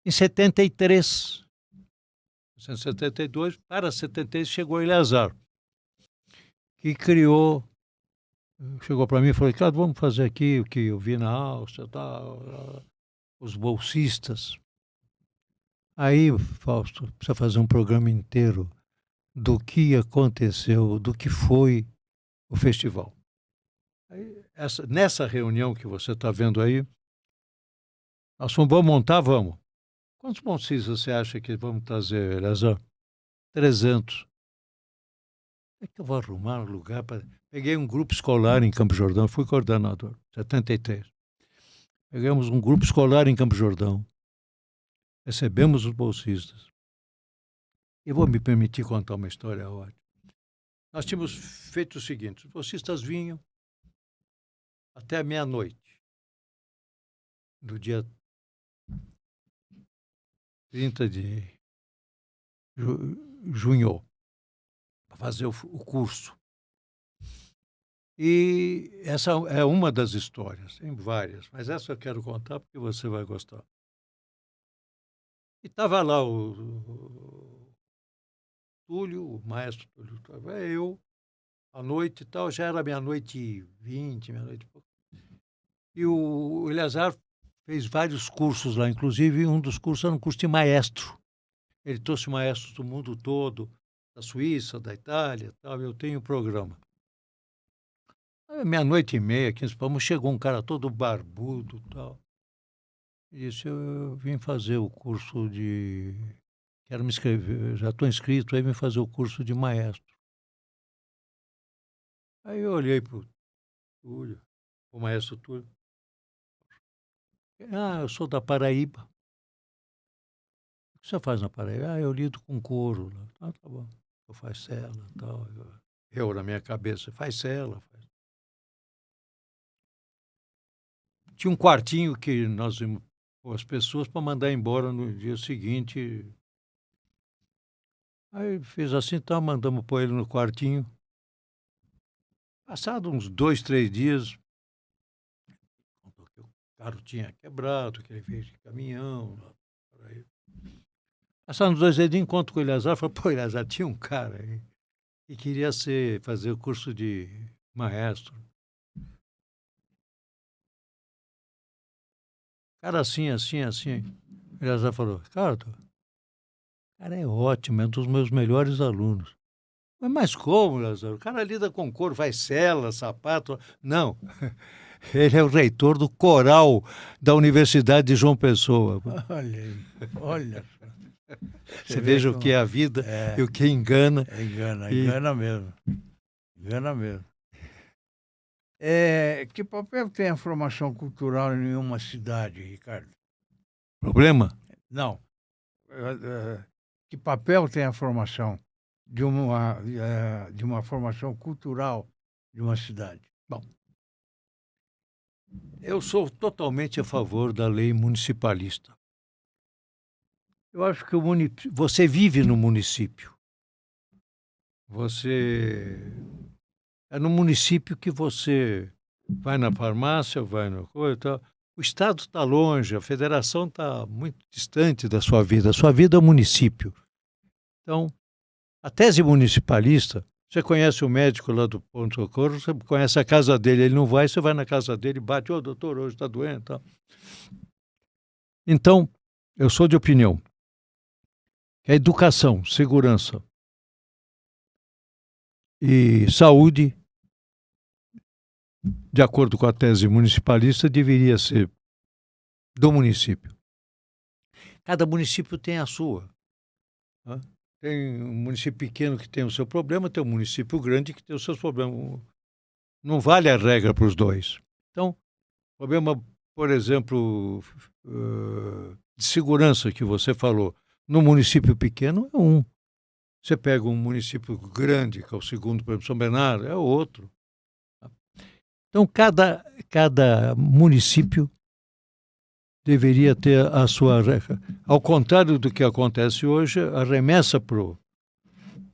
[SPEAKER 2] Em 73, 1972, para 73, chegou Eleazar, que chegou para mim e falou, Ricardo, vamos fazer aqui o que eu vi na Áustria, os bolsistas. Aí, Fausto, precisa fazer um programa inteiro do que aconteceu, do que foi o festival. Aí, nessa reunião que você está vendo aí, nós vamos montar, vamos. Quantos bolsistas você acha que vamos trazer, Eleazar? 300. É que eu vou arrumar um lugar para... Peguei um grupo escolar em Campos do Jordão, fui coordenador, 73. Pegamos um grupo escolar em Campos do Jordão, recebemos os bolsistas. E vou me permitir contar uma história ótima. Nós tínhamos feito o seguinte, os bolsistas vinham até meia-noite, do dia 30 de junho, para fazer o curso. E essa é uma das histórias, tem várias, mas essa eu quero contar porque você vai gostar. E estava lá o Túlio, o maestro Túlio, eu, à noite e tal, já era meia-noite e 20, meia-noite e pouco. E o Eleazar fez vários cursos lá, inclusive um dos cursos era um curso de maestro. Ele trouxe maestros do mundo todo, da Suíça, da Itália e tal, eu tenho o programa. Meia-noite e meia, 15 para chegou um cara todo barbudo e tal. E disse, eu vim fazer o curso de... Quero me inscrever, já estou inscrito, aí vim fazer o curso de maestro. Aí eu olhei para o Túlio, o maestro Túlio. Ah, eu sou da Paraíba. O que você faz na Paraíba? Ah, eu lido com couro. Ah, tá bom. Eu faço cela e tal. Eu, na minha cabeça, faz cela. Tinha um quartinho que nós íamos pôr as pessoas para mandar embora no dia seguinte. Aí fez assim, tá, mandamos pôr ele no quartinho. Passado uns 2, 3 dias, contou que o carro tinha quebrado, que ele veio de caminhão. Por aí. Passaram uns 2 dias de encontro com o Eleazar, falou, pô, Eleazar, tinha um cara aí que queria fazer o curso de maestro. Cara assim, assim, assim. O Eleazar falou, cara é ótimo, é um dos meus melhores alunos. Mas como, Eleazar? O cara lida com couro, faz cela, sapato. Não, ele é o reitor do coral da Universidade de João Pessoa.
[SPEAKER 1] Olha aí, olha.
[SPEAKER 2] Você veja o que é a vida e o que engana.
[SPEAKER 1] Engana mesmo. Engana mesmo. Que papel tem a formação cultural em uma cidade, Ricardo?
[SPEAKER 2] Problema?
[SPEAKER 1] Não. Que papel tem a formação de uma formação cultural de uma cidade?
[SPEAKER 2] Bom, eu sou totalmente a favor da lei municipalista. Eu acho que você vive no município. É no município que você vai na farmácia, vai na coisa e tal. O Estado está longe, a federação está muito distante da sua vida. A sua vida é o município. Então, a tese municipalista, você conhece o médico lá do ponto-socorro, você conhece a casa dele, ele não vai, você vai na casa dele, bate, ô doutor, hoje está doente. Tal. Então, eu sou de opinião que a educação, segurança e saúde, de acordo com a tese municipalista, deveria ser do município. Cada município tem a sua. Né? Tem um município pequeno que tem o seu problema, tem um município grande que tem os seus problemas. Não vale a regra para os dois. Então, problema, por exemplo, de segurança que você falou, no município pequeno é um. Você pega um município grande, que é o segundo, por exemplo, São Bernardo, é outro. Então, cada município deveria ter a sua regra. Ao contrário do que acontece hoje, a remessa para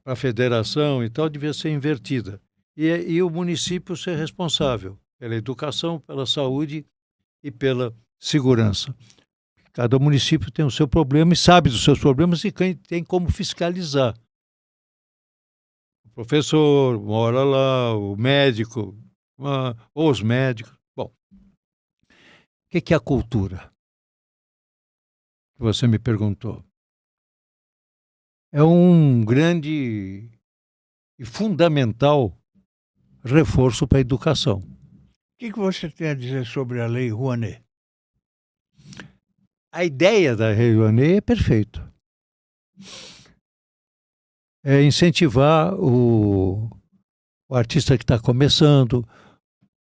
[SPEAKER 2] a federação e tal devia ser invertida. E o município ser responsável pela educação, pela saúde e pela segurança. Cada município tem o seu problema e sabe dos seus problemas e tem como fiscalizar. O professor mora lá, o médico, ou os médicos. Bom, o que é a cultura? Você me perguntou. É um grande e fundamental reforço para a educação.
[SPEAKER 1] O que você tem a dizer sobre a Lei Rouanet?
[SPEAKER 2] A ideia da Lei Rouanet é perfeita. É incentivar o artista que está começando,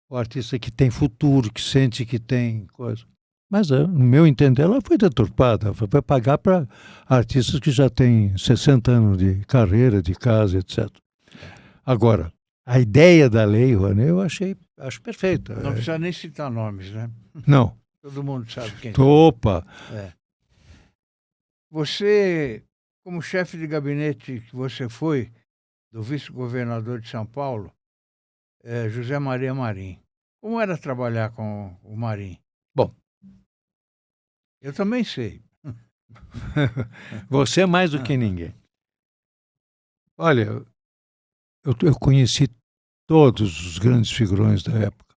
[SPEAKER 2] o artista que tem futuro, que sente que tem coisa. Mas, no meu entender, ela foi deturpada. Foi pagar para artistas que já têm 60 anos de carreira, de casa, etc. Agora, a ideia da Lei Rouanet eu acho perfeita.
[SPEAKER 1] Não precisa nem citar nomes, né?
[SPEAKER 2] Não.
[SPEAKER 1] Todo mundo sabe quem é.
[SPEAKER 2] Opa!
[SPEAKER 1] Você, como chefe de gabinete que você foi, do vice-governador de São Paulo, José Maria Marim, como era trabalhar com o Marim?
[SPEAKER 2] Bom,
[SPEAKER 1] eu também sei.
[SPEAKER 2] Você é mais do que ninguém. Olha, eu conheci todos os grandes figurões da época.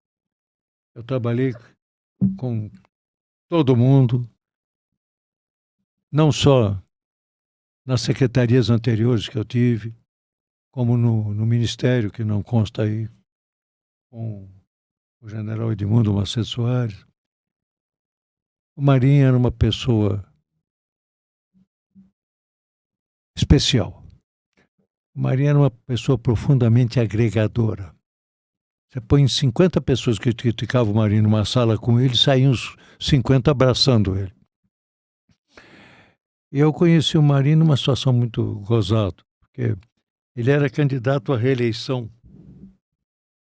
[SPEAKER 2] Eu trabalhei com todo mundo, não só nas secretarias anteriores que eu tive, como no ministério, que não consta aí, com o general Edmundo Macedo Soares. O Marim era uma pessoa especial. O Marim era uma pessoa profundamente agregadora. Você põe 50 pessoas que criticavam o Marinho numa sala com ele, saíam uns 50 abraçando ele. E eu conheci o Marinho numa situação muito gozada, porque ele era candidato à reeleição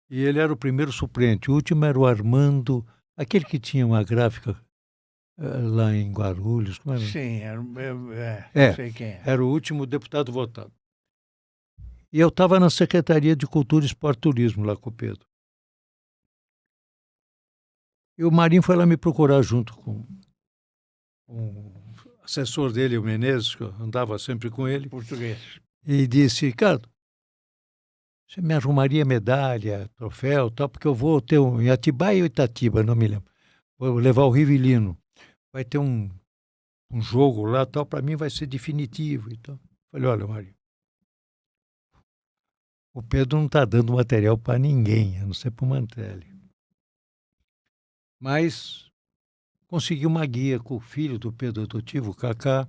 [SPEAKER 2] e ele era o primeiro suplente. O último era o Armando, aquele que tinha uma gráfica lá em Guarulhos. Como era?
[SPEAKER 1] Sim, não sei quem é.
[SPEAKER 2] Era o último deputado votado. E eu estava na Secretaria de Cultura, Esporte e Turismo, lá com o Pedro. E o Marinho foi lá me procurar junto com o assessor dele, o Menezes, que eu andava sempre com ele.
[SPEAKER 1] Português.
[SPEAKER 2] E disse, Ricardo, você me arrumaria medalha, troféu, tal, porque eu vou ter em Atibaia ou Itatiba, não me lembro. Vou levar o Rivelino. Vai ter um jogo lá, tal, para mim vai ser definitivo e tal. Falei, olha, Marinho, o Pedro não está dando material para ninguém, a não ser para o Mantelli. Mas consegui uma guia com o filho do Pedro adotivo, o Cacá.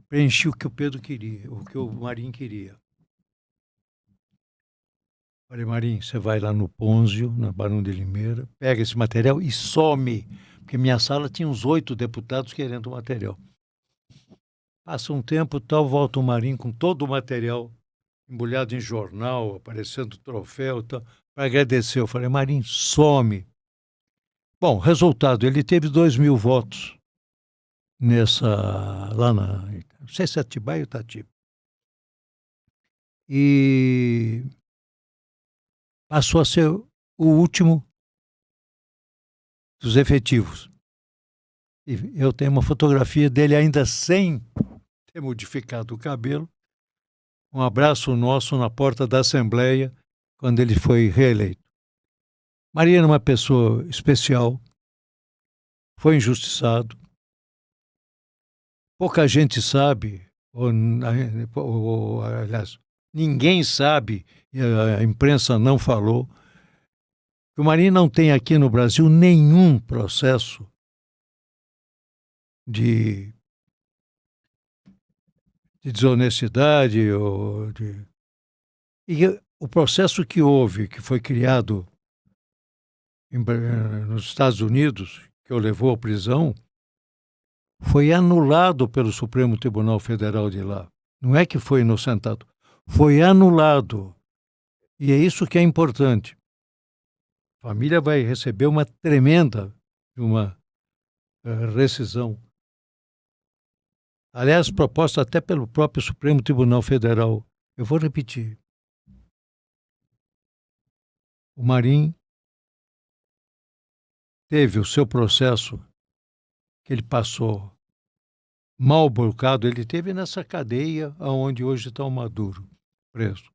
[SPEAKER 2] Preenchi o que o Pedro queria, o que o Marinho queria. Falei, Marinho, você vai lá no Ponzio, na Barão de Limeira, pega esse material e some, porque minha sala tinha uns 8 deputados querendo o material. Passa um tempo, tal, volta o Marinho com todo o material embrulhado em jornal, aparecendo troféu, tal, para agradecer. Eu falei, Marinho, some. Bom, resultado, ele teve 2.000 votos lá não sei se é Atibaia ou Itatiba. E passou a ser o último dos efetivos. E eu tenho uma fotografia dele ainda sem ter modificado o cabelo. Um abraço nosso na porta da Assembleia, quando ele foi reeleito. Marinho era uma pessoa especial, foi injustiçado. Pouca gente sabe, aliás, ninguém sabe, e a imprensa não falou, que o Marinho não tem aqui no Brasil nenhum processo de desonestidade. E o processo que houve, que foi criado nos Estados Unidos, que o levou à prisão, foi anulado pelo Supremo Tribunal Federal de lá. Não é que foi inocentado, foi anulado. E é isso que é importante. A família vai receber uma tremenda rescisão. Aliás, proposta até pelo próprio Supremo Tribunal Federal. Eu vou repetir. O Marinho teve o seu processo que ele passou mal bocado, ele teve nessa cadeia onde hoje está o Maduro, preso.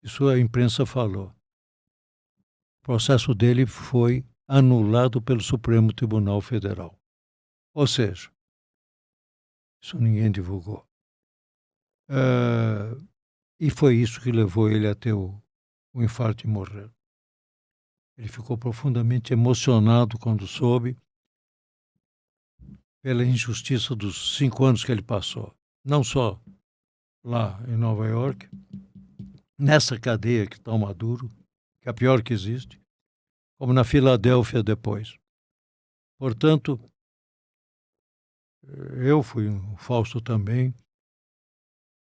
[SPEAKER 2] Isso a imprensa falou. O processo dele foi anulado pelo Supremo Tribunal Federal. Ou seja, isso ninguém divulgou. E foi isso que levou ele a ter o infarto e morrer. Ele ficou profundamente emocionado quando soube pela injustiça dos 5 anos que ele passou. Não só lá em Nova York, nessa cadeia que está o Maduro, que é a pior que existe, como na Filadélfia depois. Portanto, eu fui, o Fausto também,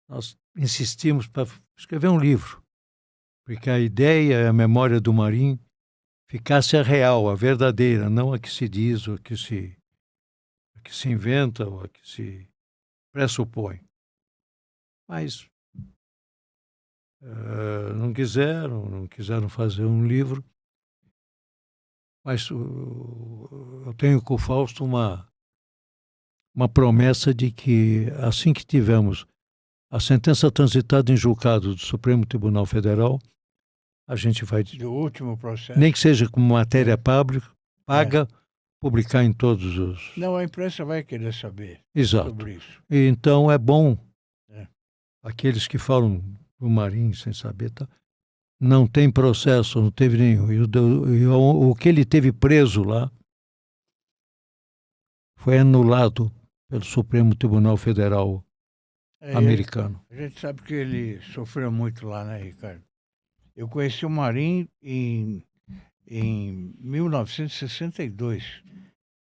[SPEAKER 2] nós insistimos para escrever um livro, porque a ideia e a memória do Marinho ficasse a real, a verdadeira, não a que se diz, ou a que se inventa, ou a que se pressupõe. Mas não quiseram fazer um livro, mas eu tenho com o Fausto uma promessa de que, assim que tivermos a sentença transitada em julgado do Supremo Tribunal Federal, a gente vai,
[SPEAKER 1] do último processo,
[SPEAKER 2] nem que seja como matéria paga, publicar em todos os...
[SPEAKER 1] Não, a imprensa vai querer saber.
[SPEAKER 2] Exato.
[SPEAKER 1] Sobre isso.
[SPEAKER 2] E então é bom, aqueles que falam do Marinho sem saber, tá? Não tem processo, não teve nenhum. E o que ele teve preso lá foi anulado pelo Supremo Tribunal Federal americano.
[SPEAKER 1] A gente sabe que ele sofreu muito lá, né, Ricardo? Eu conheci o Marim em 1962,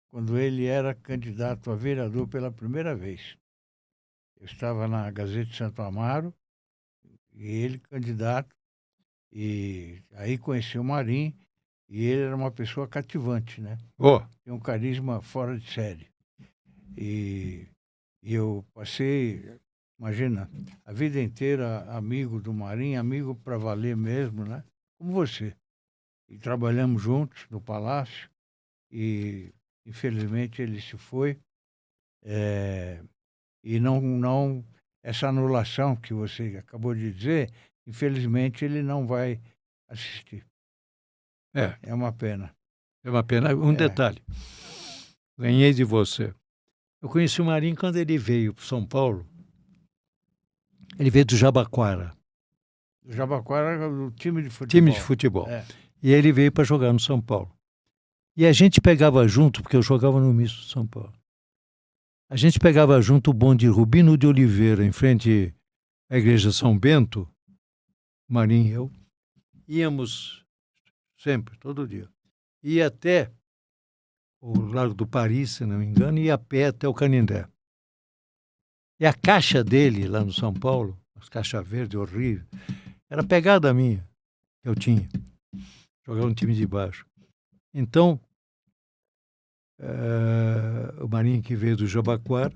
[SPEAKER 1] quando ele era candidato a vereador pela primeira vez. Eu estava na Gazeta de Santo Amaro, e ele candidato, e aí conheci o Marim, e ele era uma pessoa cativante, né?
[SPEAKER 2] Ó,
[SPEAKER 1] Tem um carisma fora de série. E eu passei, imagina, a vida inteira amigo do Marim, amigo para valer mesmo, né? Como você. E trabalhamos juntos no Palácio, e infelizmente ele se foi. E não essa anulação que você acabou de dizer, infelizmente ele não vai assistir. É uma pena.
[SPEAKER 2] é uma pena. Um
[SPEAKER 1] É.
[SPEAKER 2] detalhe. Ganhei de você. Eu conheci o Marim quando ele veio para São Paulo. Ele veio do Jabaquara,
[SPEAKER 1] O Jabaquara era do time de futebol.
[SPEAKER 2] time de futebol.
[SPEAKER 1] É.
[SPEAKER 2] E ele veio para jogar no São Paulo. E a gente pegava junto, porque eu jogava no Misto de São Paulo. A gente pegava junto o bonde Rubino de Oliveira, em frente à Igreja São Bento, Marim e eu. Íamos sempre, todo dia. Ia até o Largo do Paris, se não me engano, e ia a pé até o Canindé. E a caixa dele, lá no São Paulo, as caixas verdes horríveis, era pegada minha, que eu tinha. Jogava no time de baixo. Então, o Marinho, que veio do Jabaquara,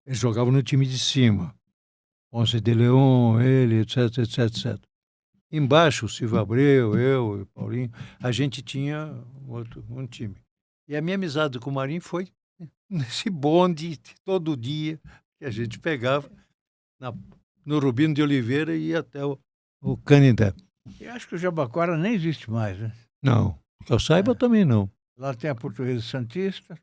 [SPEAKER 2] ele jogava no time de cima. Ponce de Leão, ele, etc, etc, etc. Embaixo, o Silvio Abreu, eu e o Paulinho, a gente tinha um time. E a minha amizade com o Marinho foi nesse bonde todo dia que a gente pegava no Rubino de Oliveira e ia até o Canindé.
[SPEAKER 1] Eu acho que o Jabaquara nem existe mais, né?
[SPEAKER 2] Não, que eu saiba também não.
[SPEAKER 1] Lá tem a Portuguesa Santista,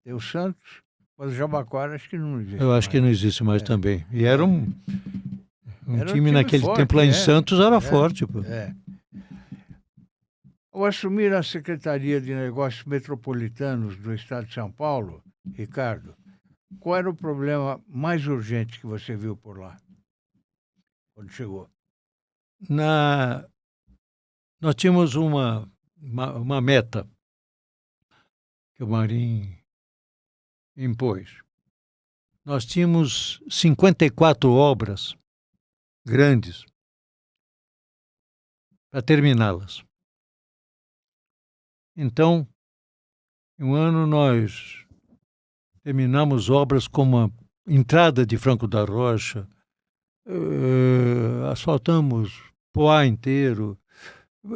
[SPEAKER 1] tem o Santos, mas o Jabaquara acho que não existe
[SPEAKER 2] Eu acho
[SPEAKER 1] mais.
[SPEAKER 2] que não existe mais também. E era um
[SPEAKER 1] Era um
[SPEAKER 2] time
[SPEAKER 1] time
[SPEAKER 2] naquele
[SPEAKER 1] forte,
[SPEAKER 2] tempo lá em Santos era forte. Pô.
[SPEAKER 1] É. Ao assumir a Secretaria de Negócios Metropolitanos do Estado de São Paulo, Ricardo, qual era o problema mais urgente que você viu por lá, quando chegou?
[SPEAKER 2] Nós tínhamos uma meta que o Marinho impôs. Nós tínhamos 54 obras grandes para terminá-las. Então, em um ano nós terminamos obras como a entrada de Franco da Rocha, asfaltamos Poá inteiro,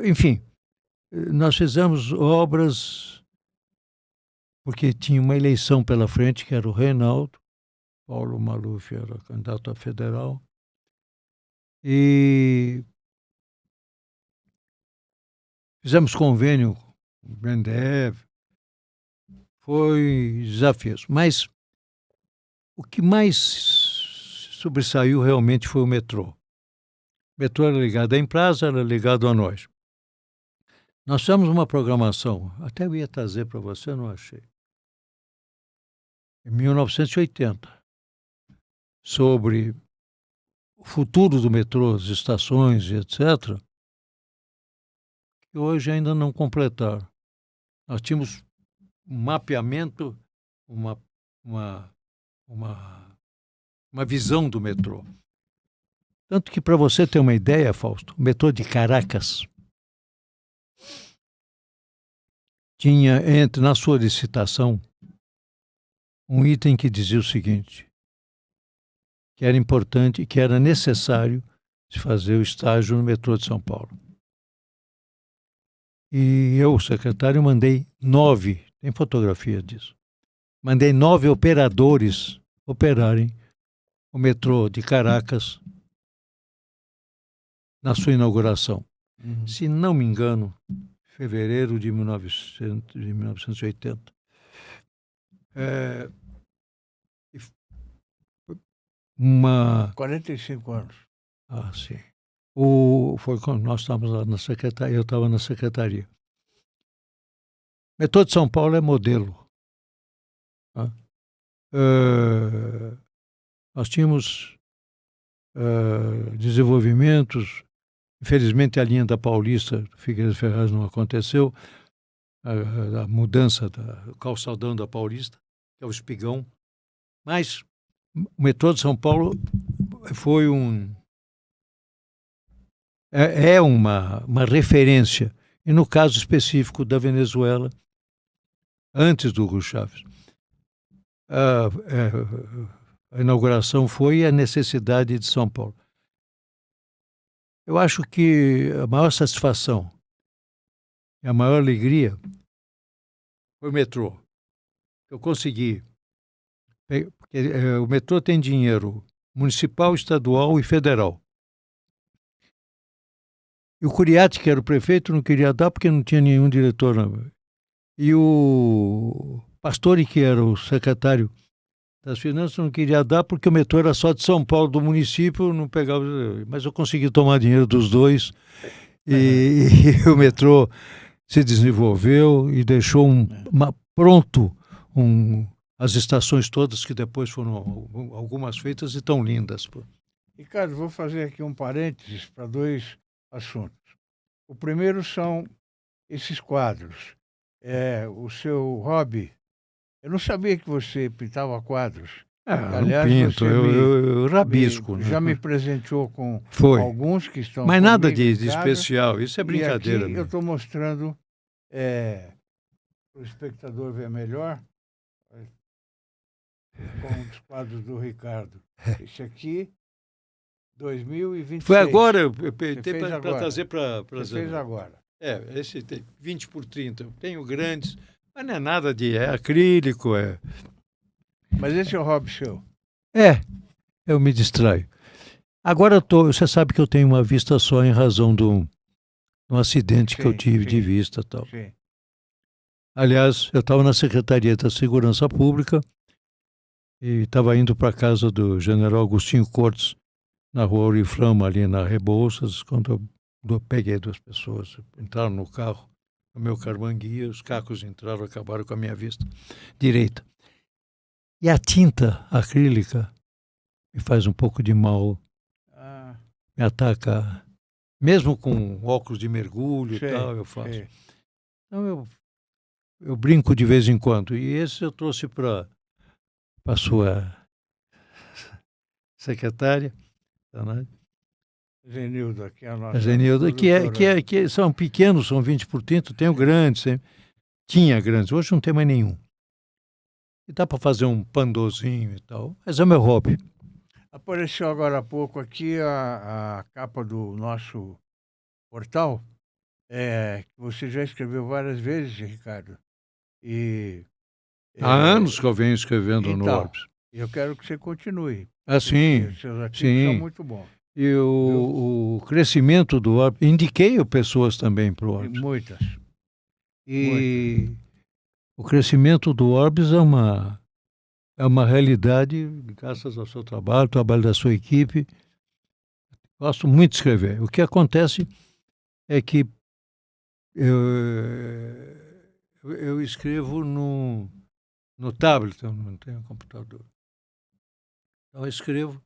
[SPEAKER 2] enfim, nós fizemos obras porque tinha uma eleição pela frente, que era o Reinaldo, Paulo Maluf era candidato a federal, e fizemos convênio com o BNDES, foi desafioso. Mas o que mais sobressaiu realmente foi o metrô. O metrô era ligado à Emprasa, era ligado a nós. Nós fizemos uma programação, até eu ia trazer para você, não achei, em 1980, sobre o futuro do metrô, as estações e etc., que hoje ainda não completaram. Nós tínhamos um mapeamento, uma visão do metrô. Tanto que, para você ter uma ideia, Fausto, o metrô de Caracas tinha, na sua licitação, um item que dizia o seguinte, que era importante, que era necessário se fazer o estágio no metrô de São Paulo. E eu, secretário, mandei 9, tem fotografia disso, mandei 9 operadores operarem o metrô de Caracas na sua inauguração.
[SPEAKER 1] Uhum.
[SPEAKER 2] Se não me engano, fevereiro de 1980.
[SPEAKER 1] 45 anos.
[SPEAKER 2] Ah, sim. Foi quando nós estávamos lá na secretaria, eu estava na secretaria. Metrô de São Paulo é modelo. Tá? Nós tínhamos desenvolvimentos. Infelizmente, a linha da Paulista, Figueiredo Ferraz, não aconteceu. A mudança do calçadão da Paulista, que é o Espigão. Mas o metrô de São Paulo foi uma referência. E no caso específico da Venezuela, antes do Hugo Chávez, a inauguração foi a necessidade de São Paulo. Eu acho que a maior satisfação e a maior alegria foi o metrô. Eu consegui. Porque o metrô tem dinheiro municipal, estadual e federal. E o Curiati, que era o prefeito, não queria dar porque não tinha nenhum diretor. E o Pastore, que era o secretário das Finanças, não queria dar porque o metrô era só de São Paulo, do município, não pegava. Mas eu consegui tomar dinheiro dos dois e o metrô se desenvolveu e deixou pronto as estações todas, que depois foram algumas feitas e tão lindas.
[SPEAKER 1] Ricardo, vou fazer aqui um parênteses para 2 assuntos. O primeiro são esses quadros. O seu hobby. Eu não sabia que você pintava quadros.
[SPEAKER 2] Aliás, não pinto, eu rabisco.
[SPEAKER 1] Já me presenteou com alguns que estão.
[SPEAKER 2] Mas nada de especial, isso é brincadeira.
[SPEAKER 1] E aqui eu estou mostrando para o espectador ver melhor, com um dos quadros do Ricardo. Esse aqui, 2026.
[SPEAKER 2] Foi agora, eu peguei para trazer para
[SPEAKER 1] Você fez agora.
[SPEAKER 2] Esse tem 20 por 30. Eu tenho grandes, mas não é nada de... É acrílico,
[SPEAKER 1] Mas esse é o hobby seu?
[SPEAKER 2] Eu me distraio. Agora você sabe que eu tenho uma vista só em razão de um acidente que eu tive de vista e tal.
[SPEAKER 1] Sim.
[SPEAKER 2] Aliás, eu estava na Secretaria da Segurança Pública e estava indo para a casa do general Agostinho Cortes, na rua Oriflama, ali na Rebouças, quando eu peguei 2 pessoas. Entraram no carro, no meu carmanguia, os cacos entraram, acabaram com a minha vista direita. E a tinta acrílica me faz um pouco de mal, me ataca, mesmo com óculos de mergulho e tal, eu faço. Então eu brinco de vez em quando. E esse eu trouxe para a sua secretária,
[SPEAKER 1] Zenilda, que é a nossa.
[SPEAKER 2] Zenilda, que são pequenos, são 20 por 30, tenho grandes, tinha grandes, hoje não tem mais nenhum. E dá para fazer um pandozinho e tal, mas é o meu hobby.
[SPEAKER 1] Apareceu agora há pouco aqui a capa do nosso portal, que você já escreveu várias vezes, Ricardo.
[SPEAKER 2] Há anos que eu venho escrevendo no Orbis.
[SPEAKER 1] Eu quero que você continue.
[SPEAKER 2] Sim.
[SPEAKER 1] Seus artigos são muito bons.
[SPEAKER 2] E o crescimento do Orbis, indiquei pessoas também para o Orbis.
[SPEAKER 1] Muitas.
[SPEAKER 2] E o crescimento do Orbis é uma realidade, graças ao seu trabalho, ao trabalho da sua equipe. Gosto muito de escrever. O que acontece é que eu escrevo no tablet, eu não tenho computador. Então eu escrevo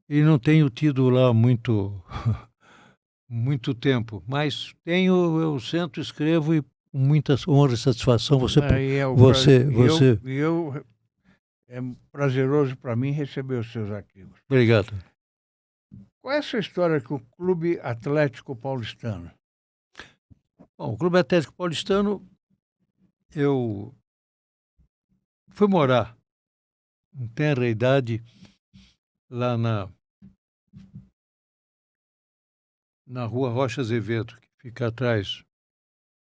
[SPEAKER 2] e não tenho tido lá muito tempo, mas eu sento, escrevo e com muita honra e satisfação
[SPEAKER 1] é prazeroso para mim receber os seus artigos.
[SPEAKER 2] Obrigado.
[SPEAKER 1] Qual é a sua história com o Clube Atlético Paulistano?
[SPEAKER 2] Bom, o Clube Atlético Paulistano, eu fui morar em tenra idade lá na rua Rocha Azevedo, que fica atrás.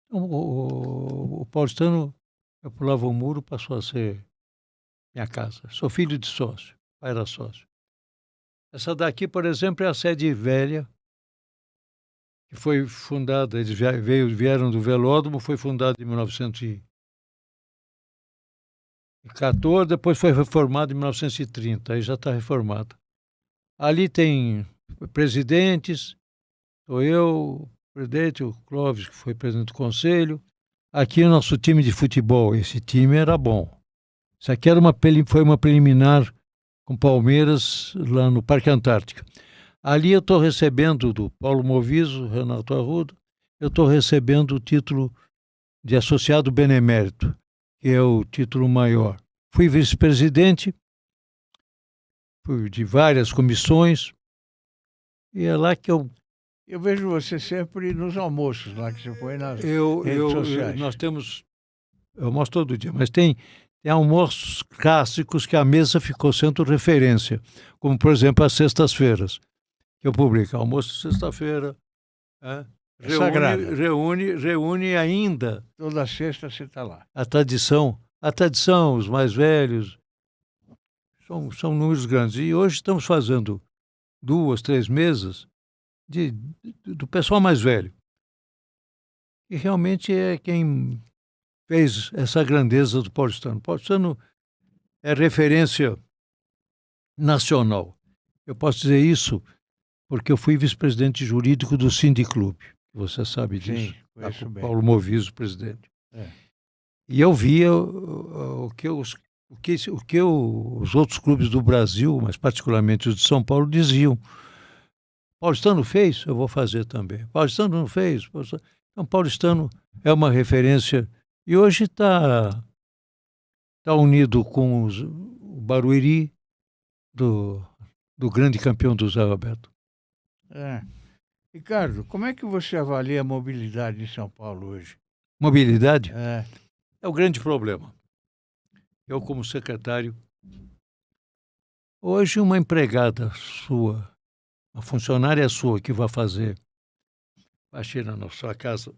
[SPEAKER 2] Então, o Paulistano, eu pulava o muro, passou a ser minha casa. Sou filho de sócio, pai era sócio. Essa daqui, por exemplo, é a sede velha, que foi fundada, eles vieram do Velódromo, foi fundada em 1914, depois foi reformada em 1930, aí já está reformada. Ali tem presidentes, sou eu, o presidente, o Clóvis, que foi presidente do conselho. Aqui o nosso time de futebol, esse time era bom. Isso aqui foi uma preliminar com Palmeiras, lá no Parque Antártica. Ali eu estou recebendo do Paulo Moviso, Renato Arruda, eu estou recebendo o título de associado benemérito, que é o título maior. Fui vice-presidente, fui de várias comissões, e é lá que eu
[SPEAKER 1] vejo você sempre nos almoços, lá que você põe nas redes sociais.
[SPEAKER 2] Nós temos, eu almoço todo dia, mas tem almoços clássicos que a mesa ficou sendo referência, como, por exemplo, as sextas-feiras, que eu publico. Almoço sexta-feira, reúne ainda.
[SPEAKER 1] Toda sexta você está lá.
[SPEAKER 2] A tradição, os mais velhos, são números grandes. E hoje estamos fazendo 2, 3 mesas do pessoal mais velho. E realmente é quem fez essa grandeza do paulistano. O paulistano é referência nacional. Eu posso dizer isso porque eu fui vice-presidente jurídico do Sindiclube. Você sabe disso.
[SPEAKER 1] Sim, conheço bem.
[SPEAKER 2] Paulo Moviso, presidente.
[SPEAKER 1] É.
[SPEAKER 2] E eu via o que os outros clubes do Brasil, mas particularmente os de São Paulo, diziam. Paulistano fez, eu vou fazer também. Paulistano não fez. Então, Paulistano é uma referência. E hoje está unido com o Barueri, do grande campeão do Zé Roberto.
[SPEAKER 1] Ricardo, como é que você avalia a mobilidade em São Paulo hoje?
[SPEAKER 2] Mobilidade? É o grande problema. Eu, como secretário, hoje uma empregada sua, uma funcionária sua que vai fazer faxina na sua casa,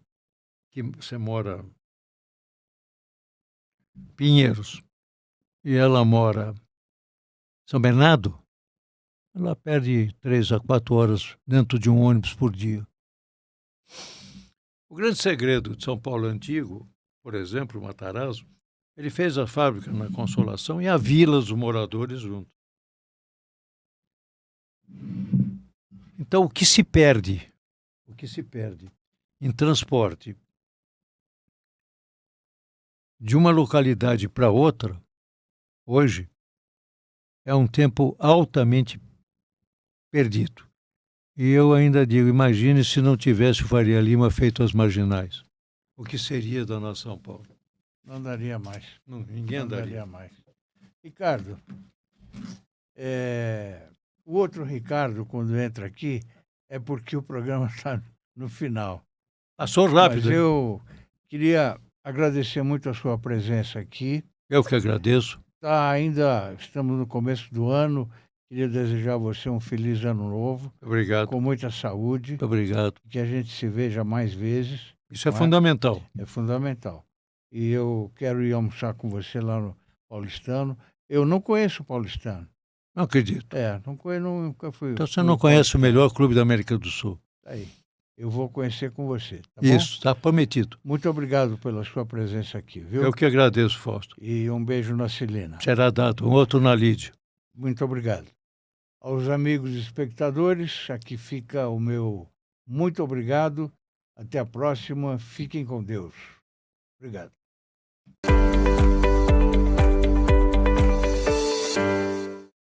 [SPEAKER 2] que você mora em Pinheiros, e ela mora em São Bernardo, ela perde 3 a 4 horas dentro de um ônibus por dia. O grande segredo de São Paulo antigo, por exemplo, o Matarazzo, ele fez a fábrica na Consolação e a vila dos moradores junto. Então, o que se perde em transporte de uma localidade para outra, hoje, é um tempo altamente perdido. E eu ainda digo, imagine se não tivesse o Faria Lima feito as marginais. O que seria da nossa São Paulo?
[SPEAKER 1] Não daria mais.
[SPEAKER 2] Ninguém andaria
[SPEAKER 1] mais. Ricardo, o outro Ricardo, quando entra aqui, é porque o programa está no final.
[SPEAKER 2] Passou rápido.
[SPEAKER 1] Mas eu queria agradecer muito a sua presença aqui.
[SPEAKER 2] Eu que agradeço.
[SPEAKER 1] Estamos no começo do ano. Queria desejar a você um feliz ano novo.
[SPEAKER 2] Obrigado.
[SPEAKER 1] Com muita saúde.
[SPEAKER 2] Muito obrigado.
[SPEAKER 1] Que a gente se veja mais vezes.
[SPEAKER 2] Isso é fundamental.
[SPEAKER 1] É fundamental. E eu quero ir almoçar com você lá no Paulistano. Eu não conheço o Paulistano.
[SPEAKER 2] Não acredito.
[SPEAKER 1] Nunca fui.
[SPEAKER 2] Então você não conhece o melhor clube da América do Sul.
[SPEAKER 1] Aí. Eu vou conhecer com você. Tá
[SPEAKER 2] Isso, está prometido.
[SPEAKER 1] Muito obrigado pela sua presença aqui, viu?
[SPEAKER 2] Eu que agradeço, Fausto.
[SPEAKER 1] E um beijo na Celina.
[SPEAKER 2] Será dado um outro na Lídia.
[SPEAKER 1] Muito obrigado. Aos amigos espectadores, aqui fica o meu muito obrigado. Até a próxima. Fiquem com Deus. Obrigado.